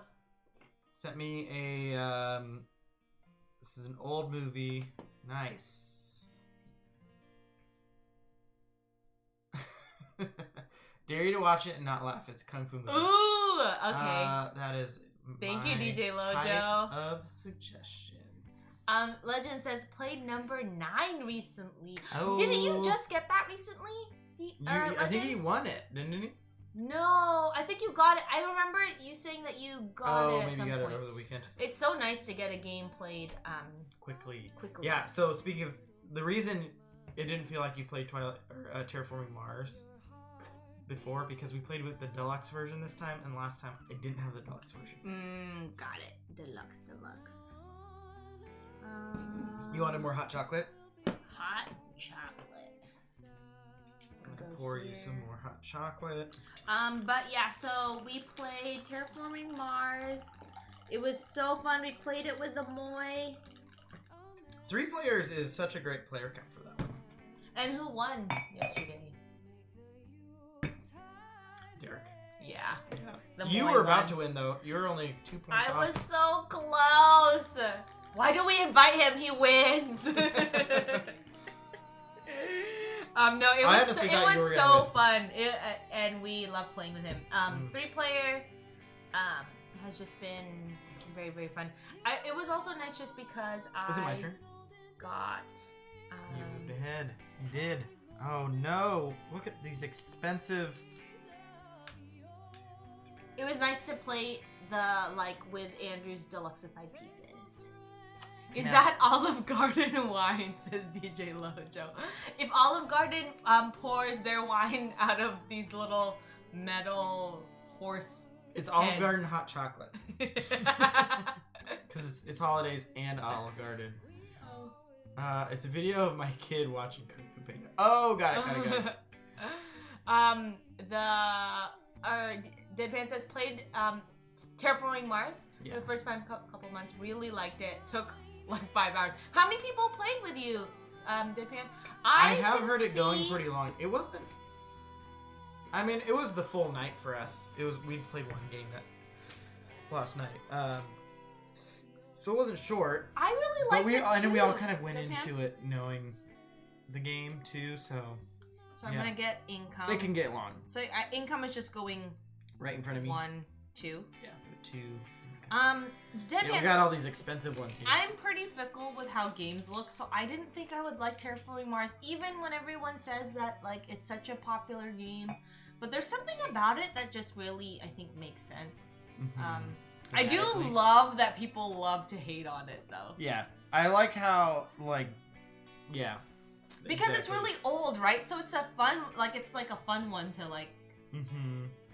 Sent me a this is an old movie. Nice. Dare you to watch it and not laugh. It's a Kung Fu movie. Ooh, okay. That is Thank you, my DJ Lojo. type of suggestion. Legend says played number 9 recently. Oh. Didn't you just get that recently? I think he won it, didn't he? No, I think you got it. I remember you saying that you got it at maybe some you got point. it over the weekend. It's so nice to get a game played Quickly. quickly. Yeah, so speaking of, the reason it didn't feel like you played Twilight or Terraforming Mars before, because we played with the deluxe version this time, and last time I didn't have the deluxe version. Got it. Deluxe. You wanted more hot chocolate? Hot chocolate. I'm gonna pour you some more hot chocolate. But yeah, so we played Terraforming Mars. It was so fun. We played it with the Moy. 3 players is such a great player count for that one. And who won yesterday? Derek. Yeah. The You Moy were about won. to win though. You were only 2 points off. I was so close. Why do we invite him? He wins. No, it was so fun. And we love playing with him. 3-player has just been very, very fun. It was also nice just because Is it my turn? Got You moved ahead. You did. Oh no! Look at these expensive. It was nice to play with Andrew's deluxeified pieces. Is that Olive Garden wine, says DJ Lojo. If Olive Garden pours their wine out of these little metal horse It's Olive heads. Garden hot chocolate. Because it's holidays and Olive Garden. It's a video of my kid watching Kung Fu Panda. Oh, got it. Deadpan says played Terraforming Mars for the first time couple months. Really liked it. Took like 5 hours. How many people played with you, Deadpan? I have heard it going pretty long. It wasn't. I mean, it was the full night for us. We played one game last night. So it wasn't short. I really liked it too. I know we all kind of went into it knowing the game too. So I'm gonna get income. It can get long. So income is just going right in front of me. 1, 2. Yeah, so 2. Deadpan, we got all these expensive ones here. I'm pretty fickle with how games look, so I didn't think I would like Terraforming Mars, even when everyone says that like it's such a popular game. But there's something about it that just really, I think, makes sense. Mm-hmm. I do love that people love to hate on it, though. Yeah, I like how because it's really old, right? So it's a fun one to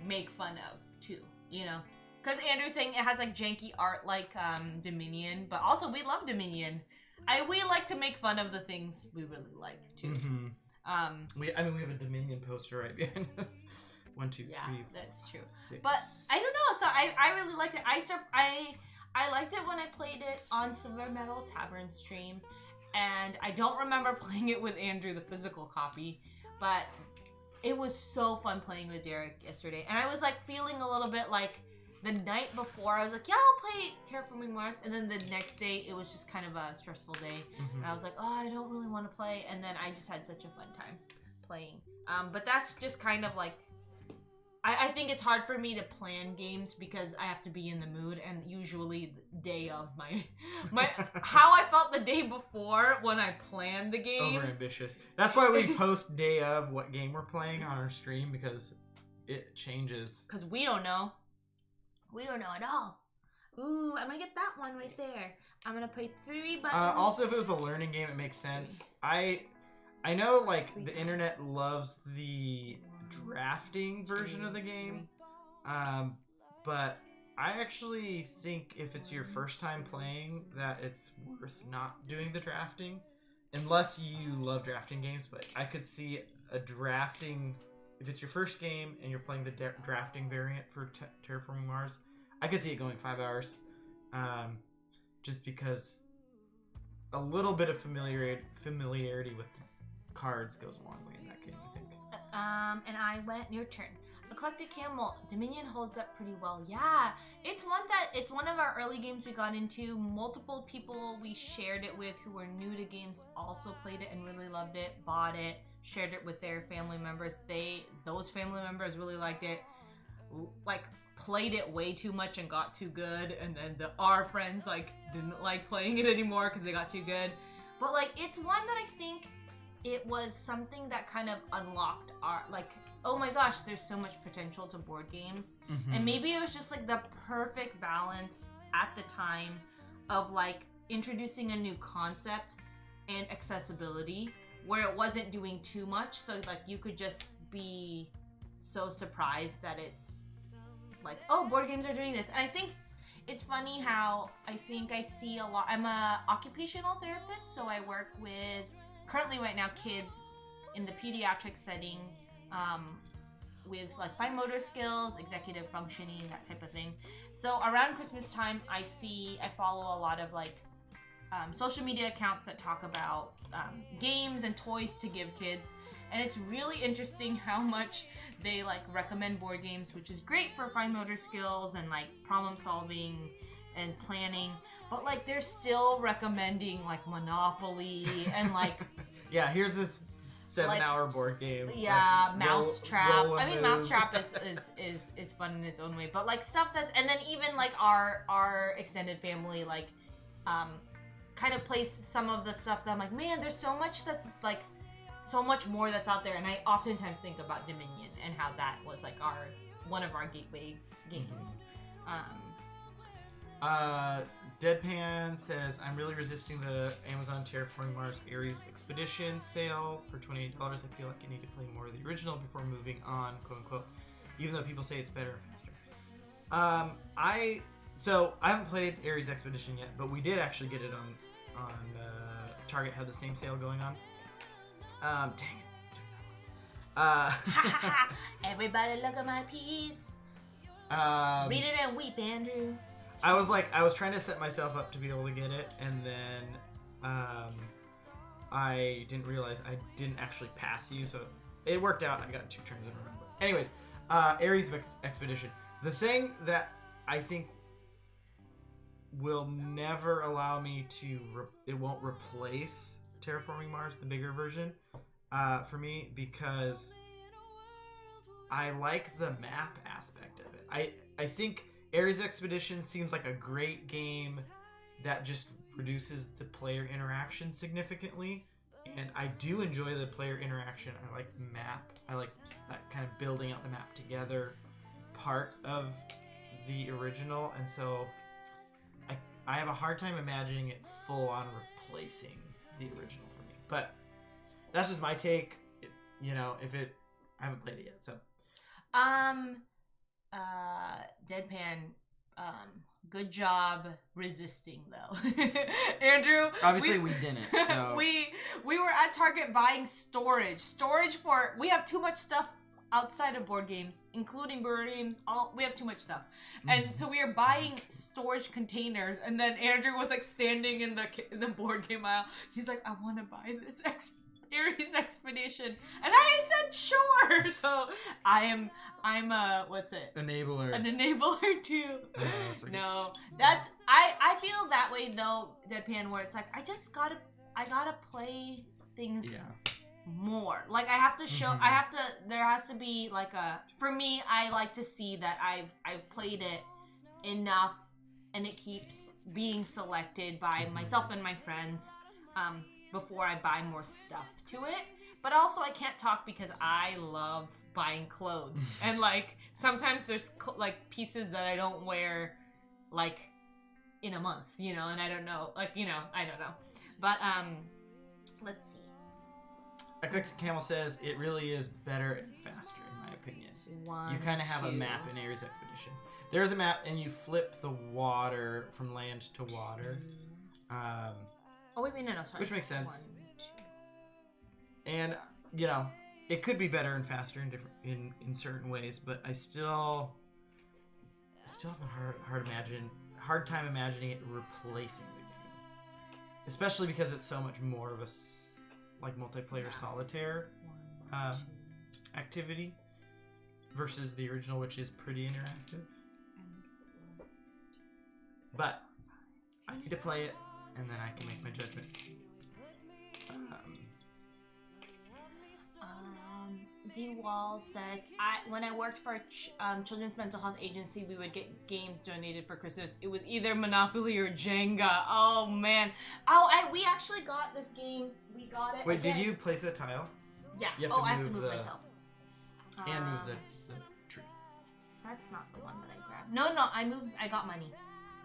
make fun of too, you know. Because Andrew's saying it has like janky art like Dominion, but also we love Dominion. We like to make fun of the things we really like too. Mm-hmm. We have a Dominion poster right behind us. 1, 2, 3. Yeah, that's true. 6. But I don't know. So I really liked it. I liked it when I played it on Silver Metal Tavern stream, and I don't remember playing it with Andrew, the physical copy, but it was so fun playing with Derek yesterday, and I was like feeling a little bit like. The night before, I was like, yeah, I'll play Terraforming Mars. And then the next day, it was just kind of a stressful day. And I was like, oh, I don't really want to play. And then I just had such a fun time playing. But that's just kind of like... I think it's hard for me to plan games because I have to be in the mood. And usually the day of my how I felt the day before when I planned the game. Overambitious. That's why we post day of what game we're playing on our stream, because it changes. Because we don't know. We don't know at all. Ooh, I'm gonna get that one right there. I'm gonna play 3 buttons. Also, if it was a learning game, it makes sense. I know, like, the internet loves the drafting version of the game. But I actually think if it's your first time playing, that it's worth not doing the drafting. Unless you love drafting games, but I could see a drafting... If it's your first game and you're playing the drafting variant for Terraforming Mars, I could see it going 5 hours. Just because a little bit of familiarity with the cards goes a long way in that game, I think. And I went, your turn. Eclectic Camel, Dominion holds up pretty well. Yeah, it's one of our early games we got into. Multiple people we shared it with who were new to games also played it and really loved it, bought it, shared it with their family members. Those family members really liked it, like played it way too much and got too good, and then our friends like didn't like playing it anymore because they got too good. But like it's one that I think it was something that kind of unlocked our like, oh my gosh, there's so much potential to board games. And maybe it was just like the perfect balance at the time of like introducing a new concept and accessibility where it wasn't doing too much, so like you could just be so surprised that it's like, oh, board games are doing this. And I think it's funny how I think I see a lot. I'm a occupational therapist, so I work with currently right now kids in the pediatric setting with like fine motor skills, executive functioning, that type of thing. So around Christmas time, I follow a lot of like social media accounts that talk about games and toys to give kids, and it's really interesting how much they like recommend board games, which is great for fine motor skills and like problem solving and planning, but like they're still recommending like Monopoly and like yeah, here's this 7-hour board game. Yeah, Mousetrap. I mean, Mousetrap is fun in its own way, but like stuff that's, and then even like our extended family like kind of plays some of the stuff that I'm like, man, there's so much that's like so much more that's out there. And I oftentimes think about Dominion and how that was like our one of our gateway games. Deadpan says, I'm really resisting the Amazon Terraforming Mars Ares Expedition sale for $28. I feel like I need to play more of the original before moving on, quote unquote, even though people say it's better and faster. I haven't played Ares Expedition yet, but we did actually get it on Target, had the same sale going on. Dang it. Everybody look at my piece. Read it and weep, Andrew. I was trying to set myself up to be able to get it, and then I didn't realize I didn't actually pass you, so it worked out. I got 2 turns in a row. But anyways, Ares Expedition. The thing that I think will never allow me to, it won't replace Terraforming Mars, the bigger version, for me, because I like the map aspect of it. I think Ares Expedition seems like a great game that just reduces the player interaction significantly, and I do enjoy the player interaction. I like the map. I like that kind of building out the map together part of the original, and so I have a hard time imagining it full on replacing the original for me. But that's just my take. I haven't played it yet, so. Deadpan, good job resisting though. Andrew, obviously we didn't, so we were at Target buying storage for, we have too much stuff outside of board games, including board games. We have too much stuff, and so we are buying storage containers. And then Andrew was like standing in the board game aisle. He's like, I want to buy this Ares Expedition, and I said sure. So I'm a what's it? Enabler. An enabler too. Yeah, no, that's I feel that way though, Deadpan, where it's like I gotta play things. Yeah. More like I have to show there has to be like for me, I like to see that I've played it enough and it keeps being selected by myself and my friends before I buy more stuff to it. But also I can't talk because I love buying clothes and like sometimes there's like pieces that I don't wear like in a month, and I don't know, I don't know, but let's see. Eclectic Camel says it really is better and faster, in my opinion. You kind of have a map in Ares Expedition. There's a map, and you flip the water from land to water. No, sorry. Which makes sense. 1, 2. And it could be better and faster in certain ways, but I still have a hard time imagining it replacing the game, especially because it's so much more of a multiplayer solitaire activity versus the original, which is pretty interactive. But I need to play it, and then I can make my judgment. D-Wall says, when I worked for a children's mental health agency, we would get games donated for Christmas. It was either Monopoly or Jenga. Oh, man. We actually got this game. We got it. Wait, did you place a tile? Yeah. I have to move myself. And move the tree. That's not the one that I grabbed. No, I got money.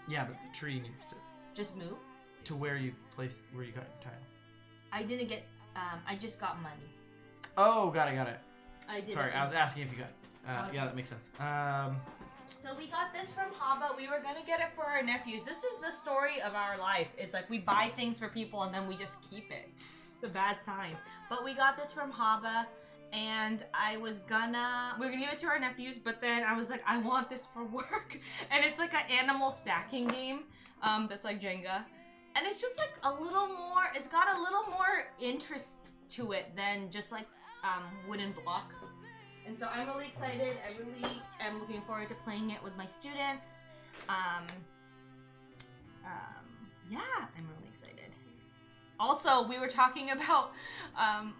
Yeah, but the tree needs to... Just move? To where you got your tile. I didn't get... I just got money. Oh, got it. I did. Sorry, I was asking if you got it. Yeah, that makes sense. So we got this from Haba. We were gonna get it for our nephews. This is the story of our life. It's like we buy things for people and then we just keep it. It's a bad sign. But we got this from Haba, and we were gonna give it to our nephews, but then I was like, I want this for work. And it's like an animal stacking game that's like Jenga. And it's just like it's got a little more interest to it than just like wooden blocks. And so I'm really excited. I really am looking forward to playing it with my students. Yeah, I'm really excited. Also, we were talking about,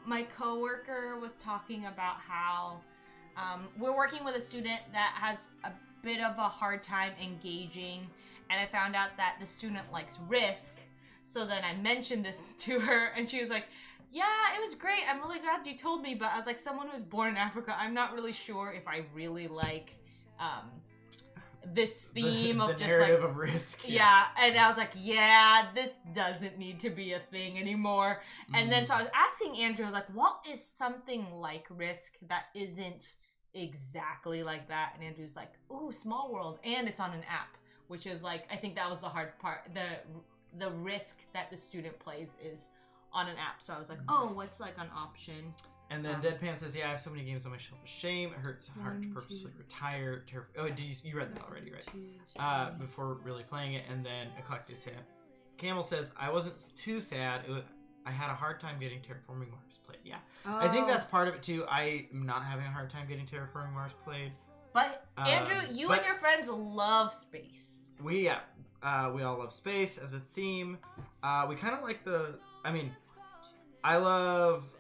my coworker was talking about how we're working with a student that has a bit of a hard time engaging, and I found out that the student likes Risk. So then I mentioned this to her, and she was like, yeah, it was great. I'm really glad you told me, but as like someone who's born in Africa, I'm not really sure if I really like this theme the of just narrative like of risk. yeah, and I was like, yeah, this doesn't need to be a thing anymore. And then so I was asking Andrew, I was like, what is something like Risk that isn't exactly like that? And Andrew's like, ooh, Small World, and it's on an app, which is like, I think that was the hard part. The Risk that the student plays is on an app. So I was like, oh, what's like an option? And then Deadpan says, yeah, I have so many games on my shelf of shame. It hurts heart to purposely retire. Oh, you read that already, right? Before really playing it. And then Eclectus Camel says, I wasn't too sad. I had a hard time getting Terraforming Mars played. Yeah. Oh. I think that's part of it, too. I am not having a hard time getting Terraforming Mars played. But, Andrew, you and your friends love space. We all love space as a theme. We kind of like I love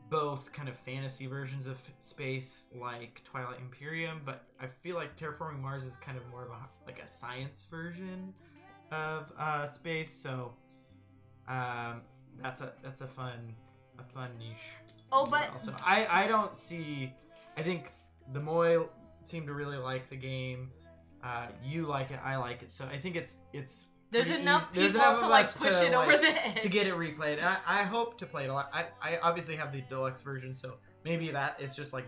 both kind of fantasy versions of space, like Twilight Imperium, but I feel like Terraforming Mars is kind of more of a science version of space. So that's a fun niche. Oh, but also I don't see. I think the Moy seem to really like the game. You like it, I like it. So I think it's. There's enough people to like push it over the edge. To get it replayed. And I hope to play it a lot. I obviously have the deluxe version, so maybe that is just like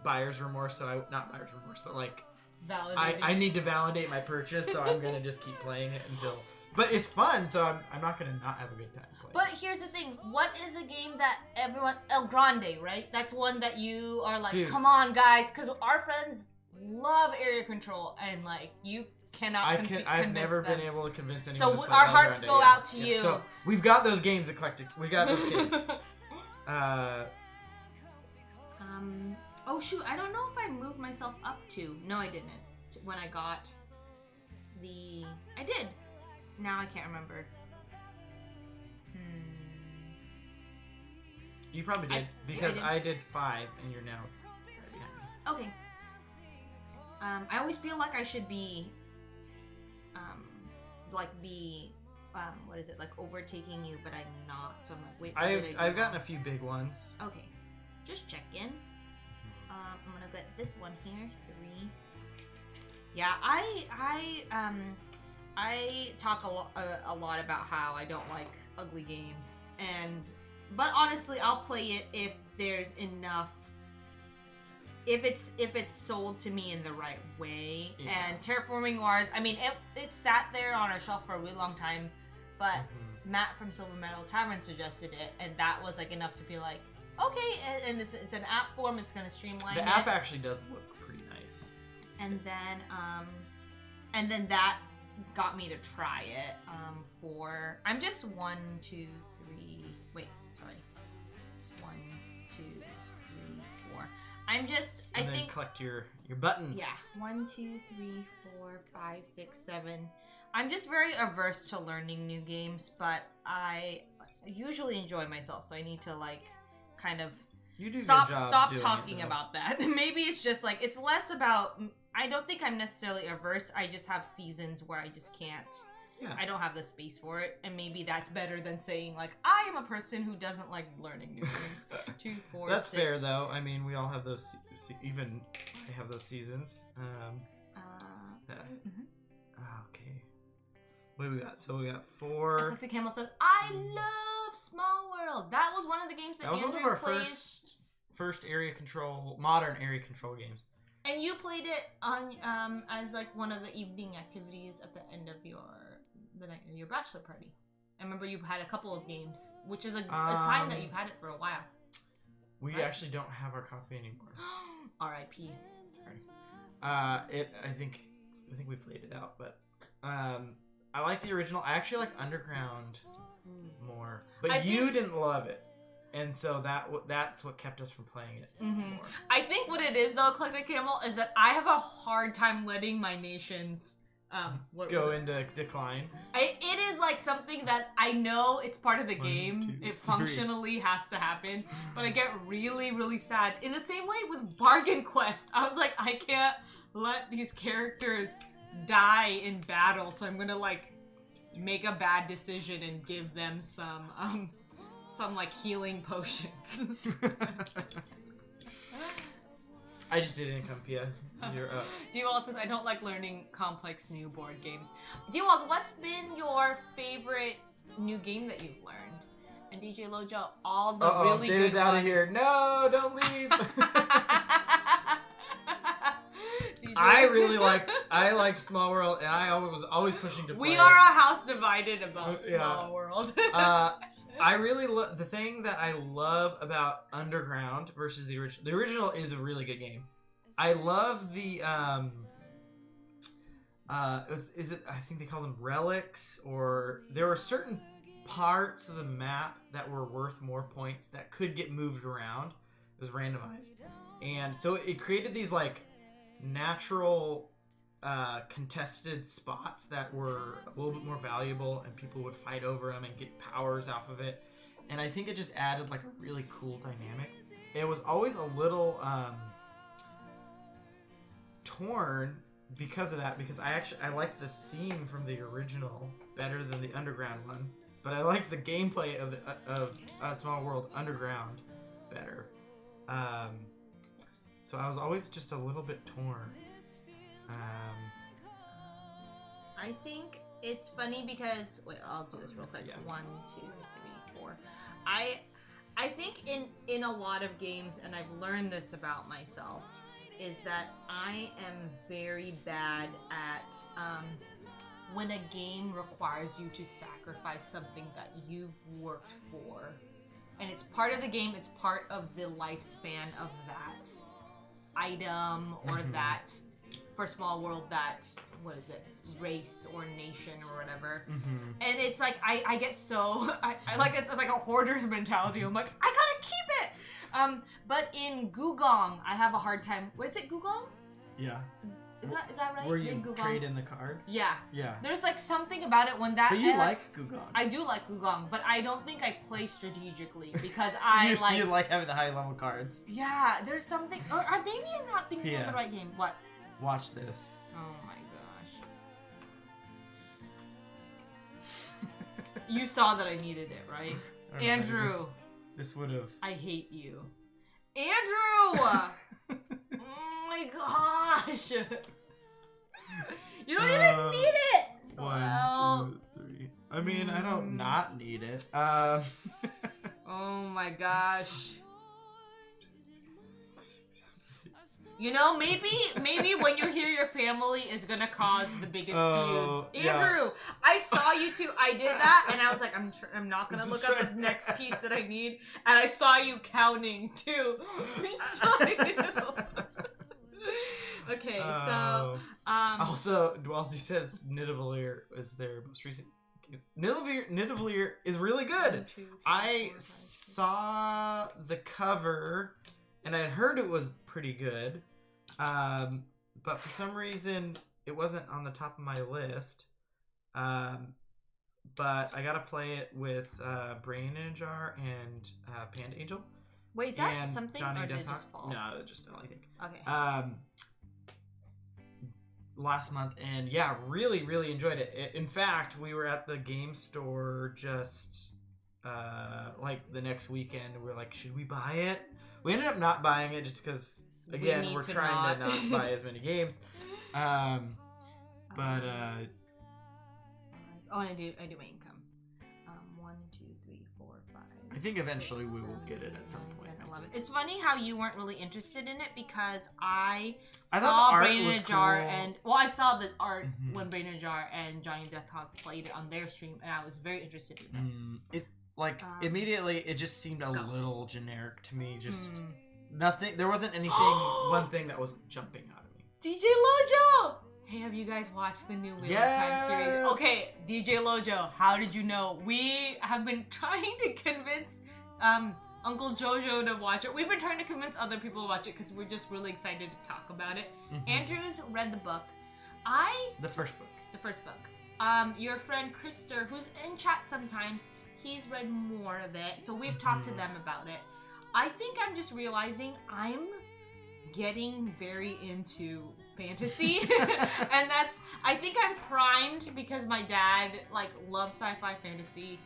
buyer's remorse. So not buyer's remorse, but like I need to validate my purchase, so I'm gonna just keep playing it until. But it's fun, so I'm not gonna not have a good time playing. But here's the thing: what is a game that everyone El Grande, right? That's one that you are like, dude, come on, guys, because our friends love Area Control, and like you. I've never been able to convince anyone. So our hearts go out to you. So we've got those games, Eclectic. We got those games. Oh shoot! I don't know if I moved myself up to. No, I didn't. When I got I did. Now I can't remember. You probably did because I did 5, and you're now. Okay. I always feel like I should be. What is it, like overtaking you, but I'm not, so I'm like, wait, I've gotten a few big ones. Okay, just check in. I'm gonna get this one here, 3. Yeah, I talk a lot about how I don't like ugly games, but honestly, I'll play it if there's enough. If it's sold to me in the right way. Yeah. And Terraforming Mars, I mean, it sat there on our shelf for a really long time, but Matt from Silver Metal Tavern suggested it, and that was like enough to be like, okay, and it's an app form, it's gonna streamline the app actually does look pretty nice. And then that got me to try it I'm just 1, 2, 3, wait, sorry. 1, 2, 3, 4. I think collect your buttons. Yeah. 1, 2, 3, 4, 5, 6, 7. I'm just very averse to learning new games, but I usually enjoy myself, so I need to like kind of stop talking about that. Maybe it's just like it's less about. I don't think I'm necessarily averse. I just have seasons where I just can't. Yeah. I don't have the space for it, and maybe that's better than saying like I am a person who doesn't like learning new things. 2, 4, that's 6. fair though. I mean, we all have those. Even I have those seasons. Okay. What do we got? So we got 4. Eclectic Camel says, "I love Small World." That was one of the games that was Andrew one of our first modern area control games. And you played it on as like one of the evening activities at the end of the night of your bachelor party. I remember you had a couple of games, which is a sign that you've had it for a while. We actually don't have our copy anymore. R.I.P. Sorry. I think we played it out, but I like the original. I actually like Underground more, but you didn't love it. And so that's what kept us from playing it more. I think what it is, though, Eclectic Camel, is that I have a hard time letting my nations go into decline. It is like something that I know it's part of the game. It functionally has to happen. But I get really, really sad. In the same way with Bargain Quest, I was like, I can't let these characters die in battle. So I'm going to like make a bad decision and give them some like healing potions. I just didn't come, Pia. You're up. D-Walls says, I don't like learning complex new board games. D-Walls, what's been your favorite new game that you've learned? And DJ Lojo, all the really David's good out ones. of here. No, don't leave. I liked Small World, and I was always pushing to play. We are a house divided about Small World. I really love the thing that I love about Underground versus the original. The original is a really good game. I love the I think they call them relics, or there were certain parts of the map that were worth more points that could get moved around. It was randomized, and so it created these like natural contested spots that were a little bit more valuable, and people would fight over them and get powers off of it. And I think it just added like a really cool dynamic. It was always a little torn because of that, because I like the theme from the original better than the Underground one, but I like the gameplay of Small World Underground better. So I was always just a little bit torn. I think it's funny because I'll do this real quick. Yeah. 1, 2, 3, 4. I think in a lot of games, and I've learned this about myself, is that I am very bad at when a game requires you to sacrifice something that you've worked for, and it's part of the game. It's part of the lifespan of that item or that. For Small World, that, what is it, race or nation or whatever. And it's like, I get so, I like it's like a hoarder's mentality. I'm like, I gotta keep it! But in Gugong, I have a hard time. What is it, Gugong? Yeah. Is that right? Where you trade in the cards? Yeah. Yeah. There's like something about it when that... But you like Gugong. I do like Gugong, but I don't think I play strategically because I You like having the high level cards. Yeah, there's something... Or maybe I'm not thinking of the right game. What? Watch this. Oh my gosh. You saw that I needed it, right? Andrew. This would have. I hate you. Andrew! Oh my gosh. You don't even need it. 1, 2, 3. I mean, I don't not need it. Oh my gosh. You know, maybe when you're here, your family is gonna cause the biggest feuds. Andrew, I saw you two. I did that, and I was like, I'm not gonna look up the next piece that I need. And I saw you counting too. I saw you. Okay, so also, Dwalsy says Nidavellir is their most recent. Nidavellir is really good. I saw the cover, and I heard it was pretty good, but for some reason it wasn't on the top of my list. But I gotta play it with Brain in a Jar and Panda Angel. Wait, is that and something, Johnny or did it Deathhawk. just fall? No, it just fell, I think. Okay. Last month, and yeah, really enjoyed it. In fact, we were at the game store just like the next weekend, and we were like, should we buy it? We ended up not buying it just because, again, we're trying to not buy as many games. Oh, and I do my income. 1, 2, 3, 4, 5. I think eventually we will get it at some point. 10, 11. It's funny how you weren't really interested in it because I thought saw the art Brain in was a Jar cool. and I saw the art when Brain in a Jar and Johnny Deathhawk played it on their stream, and I was very interested in it. Immediately it just seemed a little generic to me. Just nothing. There wasn't anything. One thing that was jumping out of me. DJ Lojo. Hey, have you guys watched the new Wheel of Time series? Okay, DJ Lojo, how did you know? We have been trying to convince Uncle Jojo to watch it. We've been trying to convince other people to watch it because we're just really excited to talk about it. Andrew's read the book. The first book. The first book. Your friend Krister, who's in chat sometimes, he's read more of it. So we've talked to them about it. I think I'm just realizing I'm getting very into fantasy. And I think I'm primed because my dad loves sci-fi fantasy.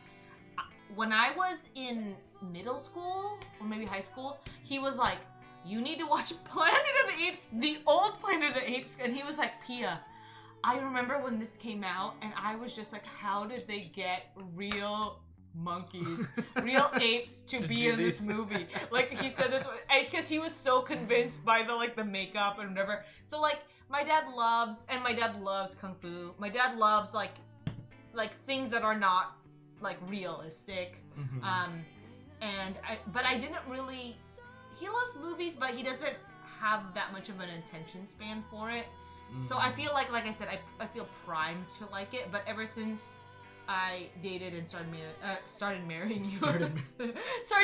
When I was in middle school or maybe high school, he was like, you need to watch Planet of the Apes, the old Planet of the Apes. And he was like, Pia, I remember when this came out, and I was just like, how did they get real monkeys, real apes to be in this movie? Like, he said this because he was so convinced by the makeup and whatever. So like, my dad loves kung fu. My dad loves like things that are not like realistic. But I didn't really. He loves movies, but he doesn't have that much of an attention span for it. So I feel like I said, I feel primed to like it. But ever since I dated and started marrying you, started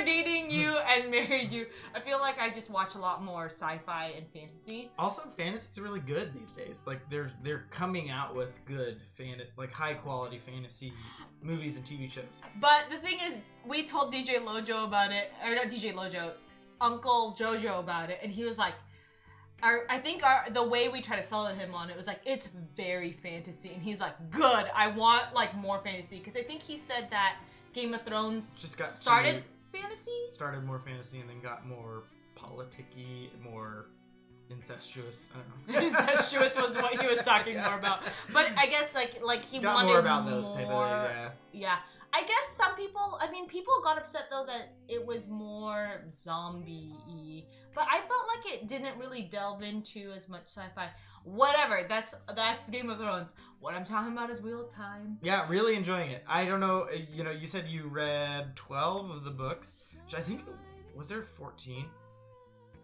dating you and married you, I feel like I just watch a lot more sci-fi and fantasy. Also, fantasy's really good these days. Like, they're coming out with good high quality fantasy movies and TV shows. But the thing is, we told DJ Lojo about it, or not DJ Lojo, Uncle Jojo about it, and he was like, I think the way we try to sell him on it was like, it's very fantasy, and he's like, good, I want like more fantasy, because I think he said that Game of Thrones just started more fantasy and then got more politicky, more incestuous. I don't know. Incestuous was what he was talking more about, but I guess like he got wanted more about those type of things, yeah. I guess some people, people got upset though that it was more zombie-y, but I felt like it didn't really delve into as much sci-fi. Whatever, that's Game of Thrones. What I'm talking about is Wheel of Time. Yeah, really enjoying it. I don't know, you said you read 12 of the books, which I think, was there 14?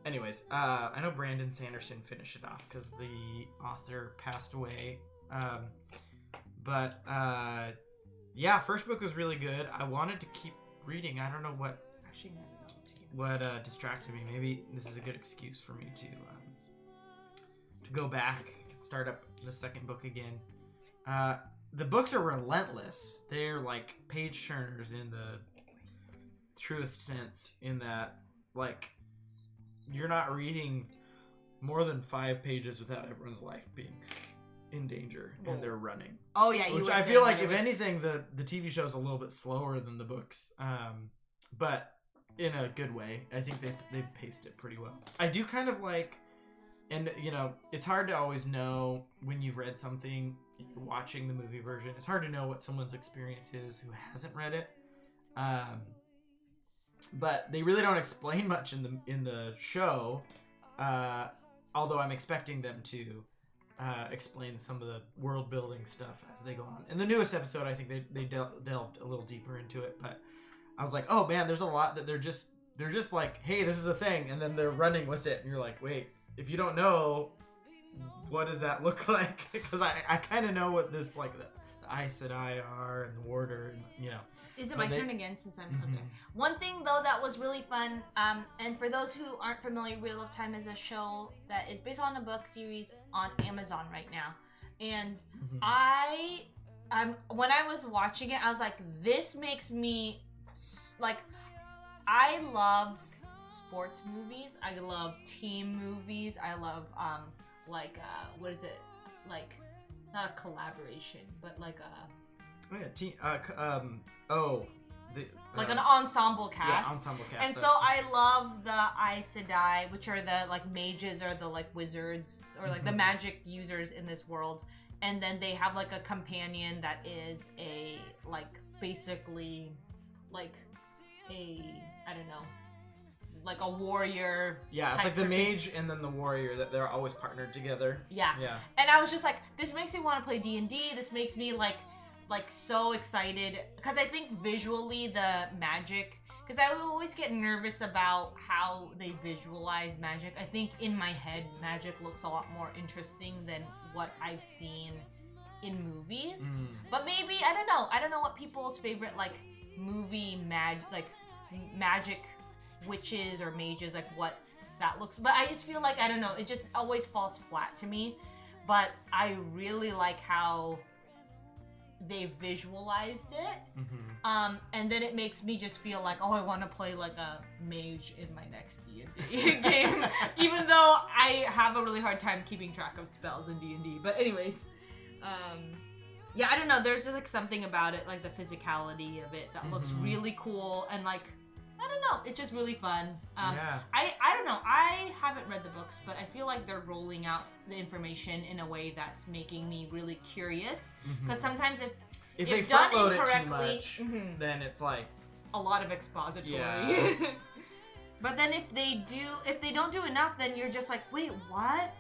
Anyways, I know Brandon Sanderson finished it off because the author passed away. Yeah, first book was really good. I wanted to keep reading. I don't know what distracted me. Maybe this is a good excuse for me to go back, start up the second book again. The books are relentless. They're like page turners in the truest sense, in that like you're not reading more than 5 pages without everyone's life being in danger and they're running. Oh yeah, which I feel like if anything the TV show is a little bit slower than the books, but in a good way. I think they've paced it pretty well. I do kind of like, and it's hard to always know when you've read something, watching the movie version. It's hard to know what someone's experience is who hasn't read it. But they really don't explain much in the show. Although I'm expecting them to explain some of the world building stuff as they go on. In the newest episode, I think they delved a little deeper into it, but I was like, oh man, there's a lot that they're just like, hey, this is a thing, and then they're running with it, and you're like, wait, if you don't know, what does that look like? Because I kind of know what this, like, the Aes Sedai are and the Warder, and Is it my turn again since I'm okay? One thing though that was really fun, and for those who aren't familiar, Wheel of Time is a show that is based on a book series on Amazon right now, and when I was watching it, I was like, this makes me like, I love sports movies, I love team movies, I love what is it, like, not a collaboration, but like a like an ensemble cast. Yeah, ensemble cast. And so I love the Aes Sedai, which are the like mages or the like wizards or like the magic users in this world. And then they have like a companion that is a like basically like a, I don't know, like a warrior. Yeah, it's like the mage and then the warrior, that they're always partnered together. Yeah. And I was just like, this makes me want to play D&D. This makes me like so excited, because I think visually the magic, because I would always get nervous about how they visualize magic. I think in my head magic looks a lot more interesting than what I've seen in movies. But maybe I don't know what people's favorite like movie magic witches or mages, like what that looks, but I just feel like, I don't know, it just always falls flat to me. But I really like how they visualized it, and then it makes me just feel like, oh, I want to play like a mage in my next D&D game, even though I have a really hard time keeping track of spells in D&D. But anyways, yeah, I don't know, there's just like something about it, like the physicality of it that looks really cool, and like, I don't know, it's just really fun. I don't know, I books, but I feel like they're rolling out the information in a way that's making me really curious. Because sometimes if they done front load it too incorrectly, much, then it's like a lot of expository. Yeah. But then if they don't do enough, then you're just like, wait, what?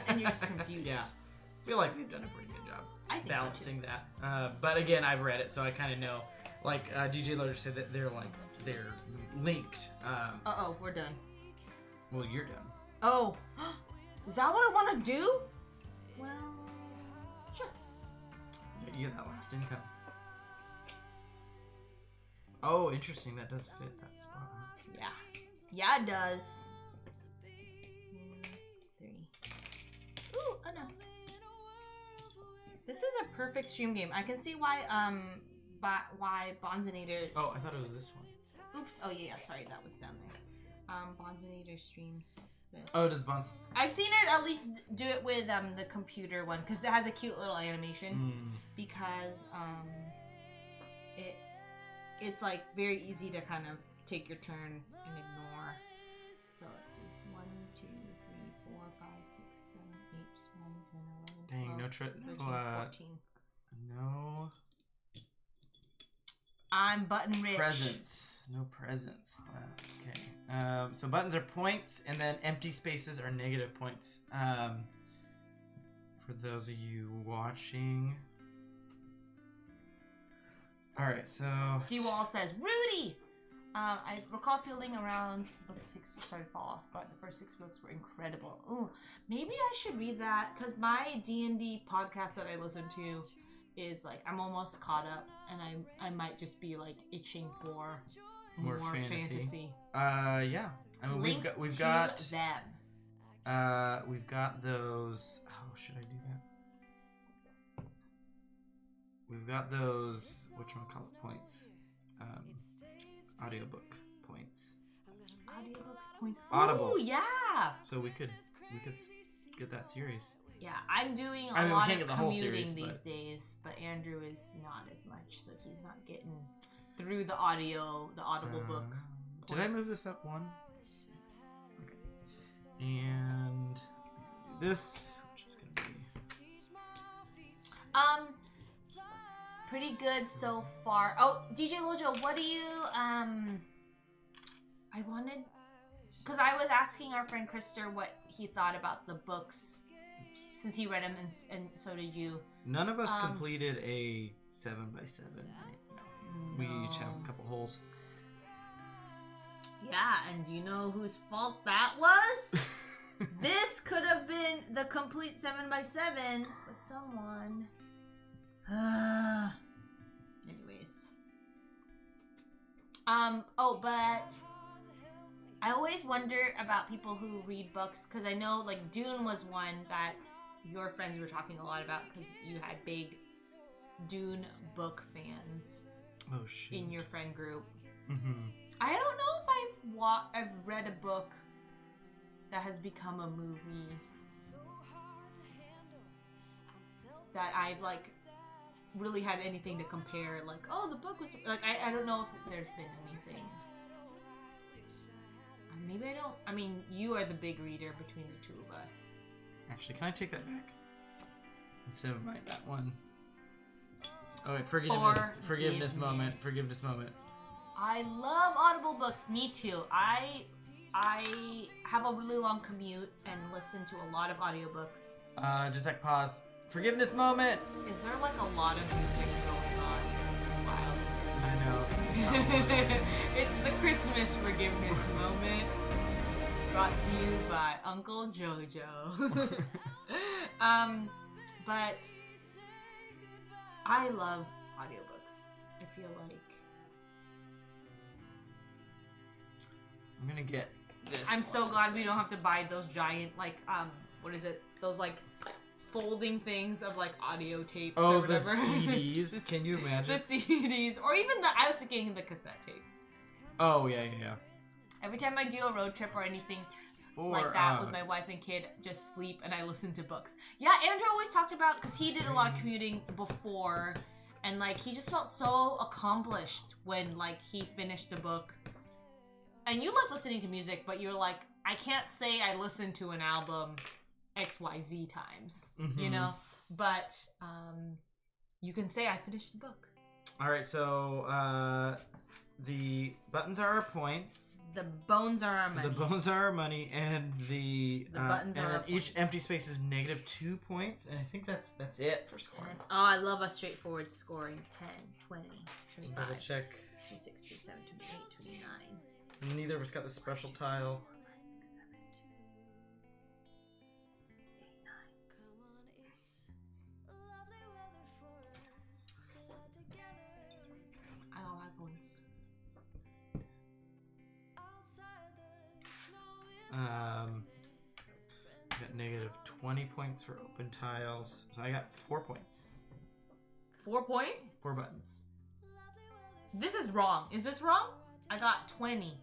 And you're just confused. Yeah. I feel like they've done a pretty good job I think balancing that. But again, I've read it, so I kind of know. Like DJ Loader said that they're linked. We're done. Well, you're done. Oh, is that what I want to do? Well, sure. Yeah, you get that last income. Oh, interesting. That does fit that spot. Yeah. Yeah, it does. 3. Ooh, oh no. This is a perfect stream game. I can see why Bonzinator. Oh, I thought it was this one. Oops. Oh yeah. Sorry, that was down there. Bonzinator streams this. Oh, does Bonz? I've seen it at least do it with the computer one because it has a cute little animation. Because it's like very easy to kind of take your turn and ignore. So let's see. 1, 2, 3, 4, 5, 6, 7, 8, 9, 10, 11, Dang, 12, no 13, 14. No. I'm button rich. Presents. No presents left. Okay. So buttons are points, and then empty spaces are negative points. For those of you watching. Alright, so... D-Wall says, Rudy! I recall feeling around book 6 started to fall off, but the first 6 books were incredible. Ooh, maybe I should read that, because my D&D podcast that I listen to is like, I'm almost caught up, and I might just be like itching for more fantasy. Yeah. I mean, we've got them. We've got those... Oh, should I do that? We've got those, whatchamacallit points. Audiobook points. Audiobooks points. Audible. Ooh, yeah! So we could get that series. Yeah, I'm doing a lot of commuting these days, but Andrew is not as much, so he's not getting through the audible book. Did I move this up one? Okay. And this, which is gonna be... Pretty good so far. Oh, DJ Lojo, what do you, I wanted, because I was asking our friend Krister what he thought about the books, since he read them, and so did you. None of us completed a 7x7. No. We each have a couple holes. Yeah, and do you know whose fault that was? This could have been the complete 7x7, but someone... Anyways. But I always wonder about people who read books, because I know, like, Dune was one that your friends were talking a lot about, because you had big Dune book fans in your friend group. I don't know if I've read a book that has become a movie that I've, like, really had anything to compare, like, oh, the book was, like, I don't know if there's been anything. Maybe I don't, I mean, you are the big reader between the two of us. Actually, can I take that back? Instead of that one. Oh, wait, forgiveness moment. I love Audible books, me too. I have a really long commute and listen to a lot of audiobooks. Just like pause. Forgiveness moment! Is there like a lot of music going on? Wow, I know. It's the Christmas forgiveness moment. Brought to you by Uncle Jojo. But I love audiobooks. I feel like I'm gonna get this. I'm so glad we don't have to buy those giant, like, what is it? Those, like, folding things of, like, audio tapes or whatever. The CDs. Can you imagine? The CDs. Or even I was thinking the cassette tapes. Oh, yeah. Every time I do a road trip or anything like that with my wife and kid, just sleep and I listen to books. Yeah, Andrew always talked about, because he did a lot of commuting before, and, like, he just felt so accomplished when, like, he finished the book. And you like listening to music, but you're like, I can't say I listened to an album XYZ times, you know? But you can say I finished the book. All right, so the buttons are our points. The bones are our money. The bones are our money, and the buttons are our points. Each empty space is -2 points, and I think that's it for scoring. 10. Oh, I love a straightforward scoring. 10, 20, 25, Double check. 26, 27, 28, 29. Neither of us got the special tile. 5, 6, 7, 2, 8, 9. I got a lot of points. Got -20 points for open tiles, so I got 4 points. 4 points? 4 buttons. This is wrong. Is this wrong? I got 20.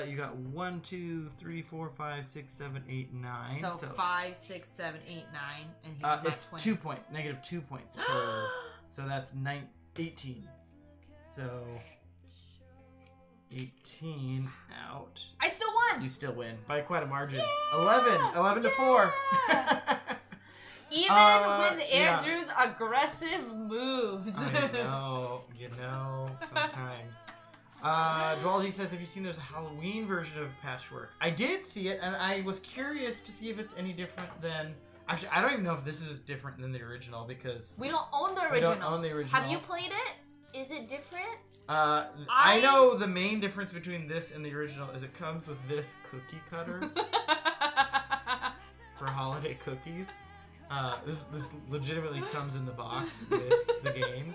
You got 1, 2, 3, 4, 5, 6, 7, 8, 9. So 5, 6, 7, 8, 9, and he's got it's 20. -2 points per. So that's 18. So 18 out. I still won. You still win by quite a margin. Yeah! 11 to 4. Even with Andrew's aggressive moves. I know, sometimes. Dwalzy says, have you seen there's a Halloween version of Patchwork? I did see it, and I was curious to see if it's any different than... Actually, I don't even know if this is different than the original, because... We don't own the original. We don't own the original. Have you played it? Is it different? I know the main difference between this and the original is it comes with this cookie cutter for holiday cookies. This legitimately comes in the box with the game.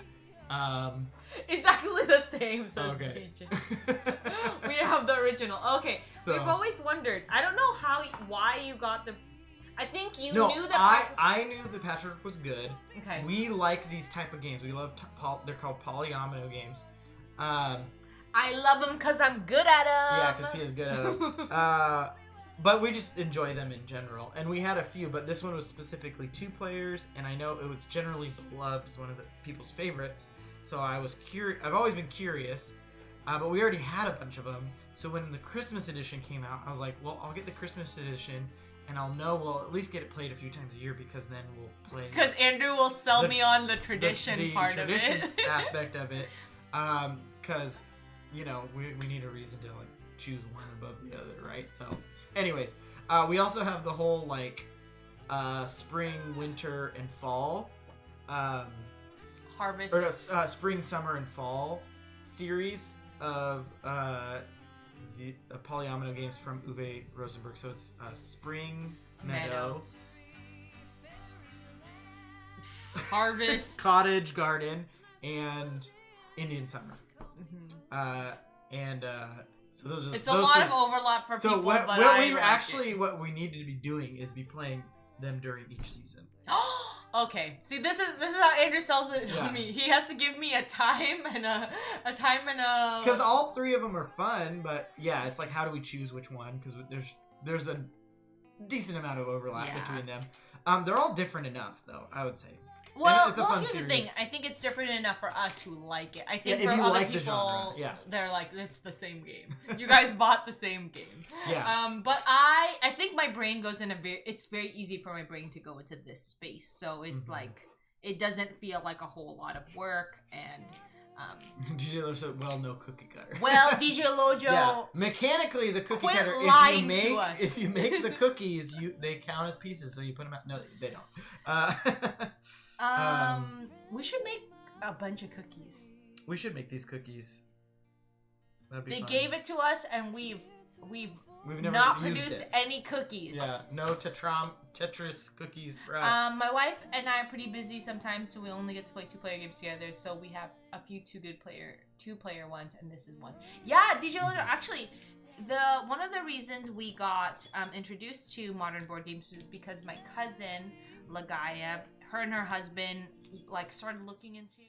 Exactly the same, says okay. TJ. We have the original. Okay, so, we've always wondered. I don't know why you got the... I think you knew that... I knew that Patchwork was good. Okay. We like these type of games. We love... they're called polyomino games. I love them because I'm good at them. Yeah, because Pia's good at them. But we just enjoy them in general. And we had a few, but this one was specifically 2 players, and I know it was generally beloved as one of the people's favorites. So I was curious. I've always been curious, but we already had a bunch of them. So when the Christmas edition came out, I was like, well, I'll get the Christmas edition, and I'll know we'll at least get it played a few times a year, because then we'll play. Because Andrew will sell me on the tradition part of it. Aspect of it. Because, you know, we need a reason to like choose one above the other, right? So, anyways, we also have the whole like spring, winter, and fall. Harvest. Or spring, summer, and fall series of the polyomino games from Uwe Rosenberg. So it's Spring, Meadow. Harvest. Cottage, Garden, and Indian Summer. So those are. It's a lot of overlap for people. What we need to be doing is be playing them during each season. Okay. See, this is how Andrew sells it to me. He has to give me a time and a Because all 3 of them are fun, but yeah, it's like how do we choose which one? Because there's a decent amount of overlap between them. They're all different enough, though, I would say. Well, it's a fun here's series. the thing. I think it's different enough for us who like it. I think if for you other like people, the genre, they're like, it's the same game. You guys bought the same game. Yeah. But I think my brain goes in it's very easy for my brain to go into this space. So it's like, it doesn't feel like a whole lot of work, and DJ Lojo said, well, no cookie cutter. Well, DJ Lojo. Yeah. Mechanically, the cookie quit cutter. Lying to us. If you make the cookies, they count as pieces, so you put them out. No, they don't. We should make a bunch of cookies. We should make these cookies. That'd be They fun. gave it to us, and we've never not used produced it. any cookies. Yeah, no Tetris cookies for us. My wife and I are pretty busy sometimes, so we only get to play 2-player games together. So we have a few two-player ones, and this is one. Yeah, DJ Lojo. Actually, one of the reasons we got introduced to modern board games was because my cousin Lagaya, her and her husband, like started looking into.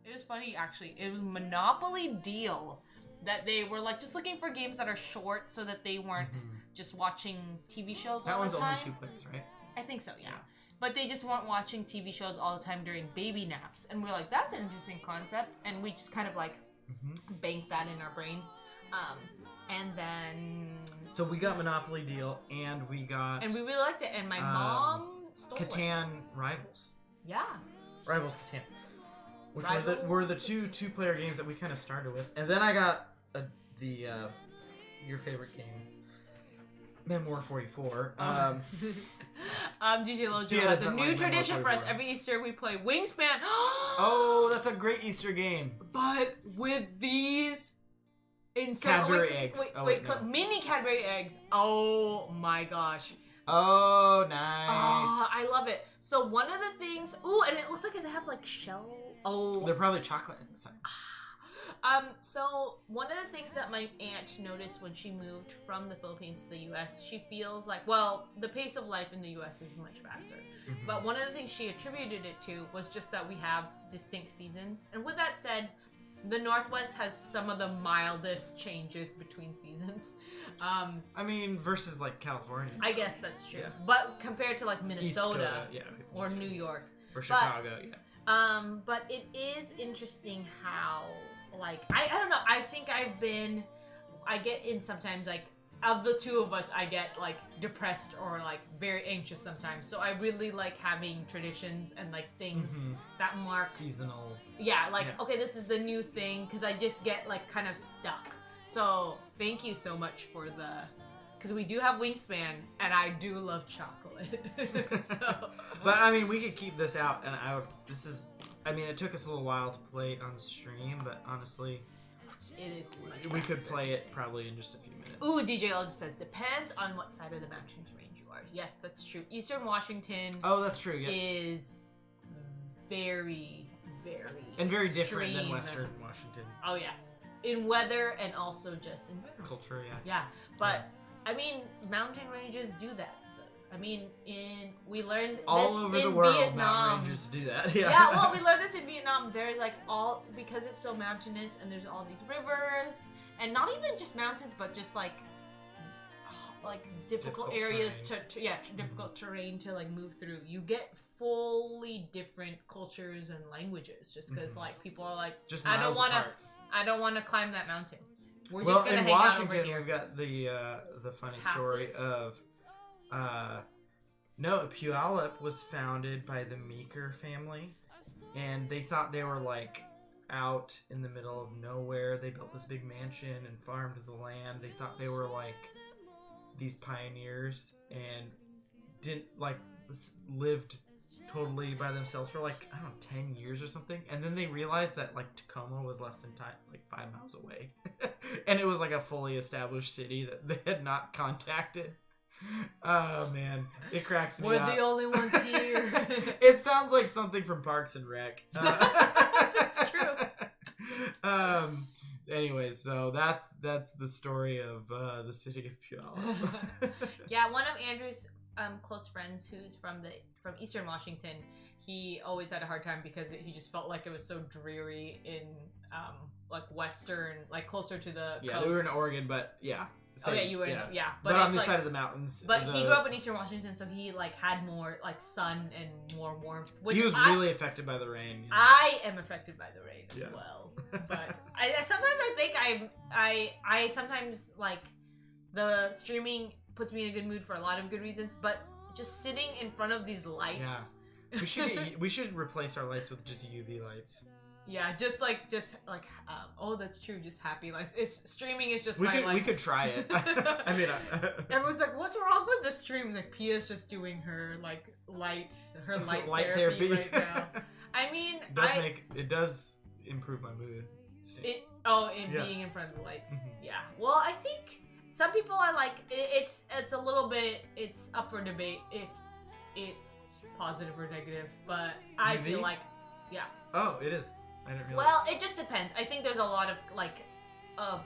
It was funny, actually. It was Monopoly Deal. That they were like just looking for games that are short, so that they weren't just watching TV shows all the time. That one's only 2 players, right? I think so, yeah. But they just weren't watching TV shows all the time during baby naps, and we're like, that's an interesting concept, and we just kind of like banked that in our brain. And then So we got Monopoly Deal, and we got... And we really liked it, and my mom stole Catan it. Rivals. Yeah. Rivals Catan. Which were the two-player games that we kind of started with. And then I got your favorite game, Memoir 44. DJ Lojo has a new tradition for us. Every Easter we play Wingspan. Oh, that's a great Easter game. But with these Cadbury eggs. Mini Cadbury eggs. Oh my gosh. Oh, nice. Oh, I love it. So one of the things, and it looks like they have like shell. Oh, they're probably chocolate inside. So one of the things that my aunt noticed when she moved from the Philippines to the U.S., she feels like, well, the pace of life in the U.S. is much faster. Mm-hmm. But one of the things she attributed it to was just that we have distinct seasons. And with that said, the Northwest has some of the mildest changes between seasons. I mean, versus like California. I guess that's true. Yeah. But compared to like Minnesota or New York. Or Chicago, But it is interesting how, like, I don't know, I think I get in sometimes, like, of the two of us, I get, like, depressed or, like, very anxious sometimes. So I really like having traditions and, like, things that mark... Seasonal. Yeah, like, okay, this is the new thing, because I just get, like, kind of stuck. So thank you so much for because we do have Wingspan, and I do love chocolate. So. But, I mean, we could keep this out, and it took us a little while to play it on stream, but honestly... It is much we could play it probably in just a few minutes. Ooh, DJ L just says, depends on what side of the mountains range you are. Yes, that's true. Eastern Washington... Oh, that's true, yeah. ...is very, very and very different than Western Washington. Oh, yeah. In weather and also just in general. Culture, yeah. Yeah, but, I mean, mountain ranges do that. I mean, we learned all this over in the world, Vietnam. mountain ranges do that. Yeah. Yeah, well, we learned this in Vietnam. There's like because it's so mountainous, and there's all these rivers, and not even just mountains, but just like difficult areas terrain. Difficult terrain to like move through. You get fully different cultures and languages just because like people are like, just I don't want to climb that mountain. We're just gonna hang out over here. We've got the funny story of. No, Puyallup was founded by the Meeker family, and they thought they were like out in the middle of nowhere. They built this big mansion and farmed the land. They thought they were like these pioneers and lived totally by themselves for like, I don't know, 10 years or something. And then they realized that like Tacoma was less than 5 miles away. And it was like a fully established city that they had not contacted. Oh man, it cracks me up. We're the only ones here. It sounds like something from Parks and Rec. That's true. Anyways, so that's the story of the city of Puyallup. Yeah, one of Andrew's close friends who's from Eastern Washington, he always had a hard time because he just felt like it was so dreary in like western, like closer to the coast. We were in Oregon, but yeah. Oh yeah, you were but on this side of the mountains. But he grew up in Eastern Washington, so he like had more like sun and more warmth. Which he was really affected by the rain. Yeah. I am affected by the rain as well. But I think I sometimes like the streaming puts me in a good mood for a lot of good reasons, but just sitting in front of these lights. Yeah. We should replace our lights with just UV lights. Yeah, just like oh, that's true. Just happy lights. Streaming is just my life. We could try it. I mean, everyone's like, "What's wrong with the stream?" Like Pia's just doing her light therapy right now. I mean, it does improve my mood. Being in front of the lights. Mm-hmm. Yeah. Well, I think some people are like, it's a little bit. It's up for debate if it's positive or negative, but I feel like, yeah. Oh, it is. I didn't realize. Well, it just depends. I think there's a lot of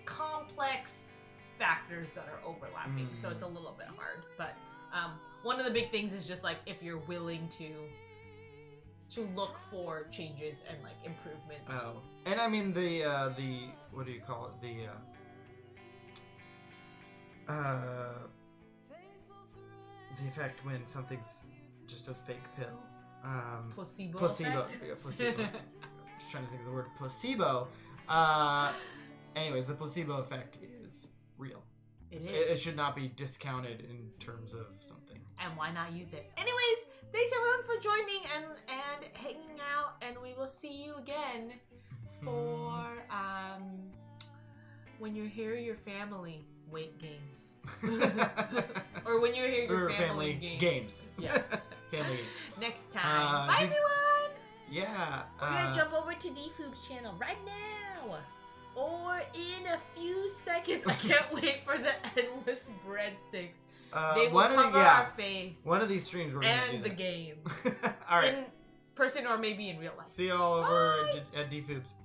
complex factors that are overlapping, so it's a little bit hard. But one of the big things is just like if you're willing to look for changes and like improvements. Oh, and I mean the what do you call it? The effect when something's just a fake pill. Placebo. Effect? Yeah, placebo. Just trying to think of the word placebo. Anyways, the placebo effect is real. It should not be discounted in terms of something. And why not use it? Anyways, thanks everyone for joining and hanging out, and we will see you again for when you hear your family games. Or when you hear your family games. Yeah. Family games. Next time. Bye everyone! Yeah. We're gonna jump over to D-Foob's channel right now. Or in a few seconds. I can't wait for the endless breadsticks. They will cover our face. One of these streams we're gonna do and the game. All right. In person or maybe in real life. See you all over at D-Foob's.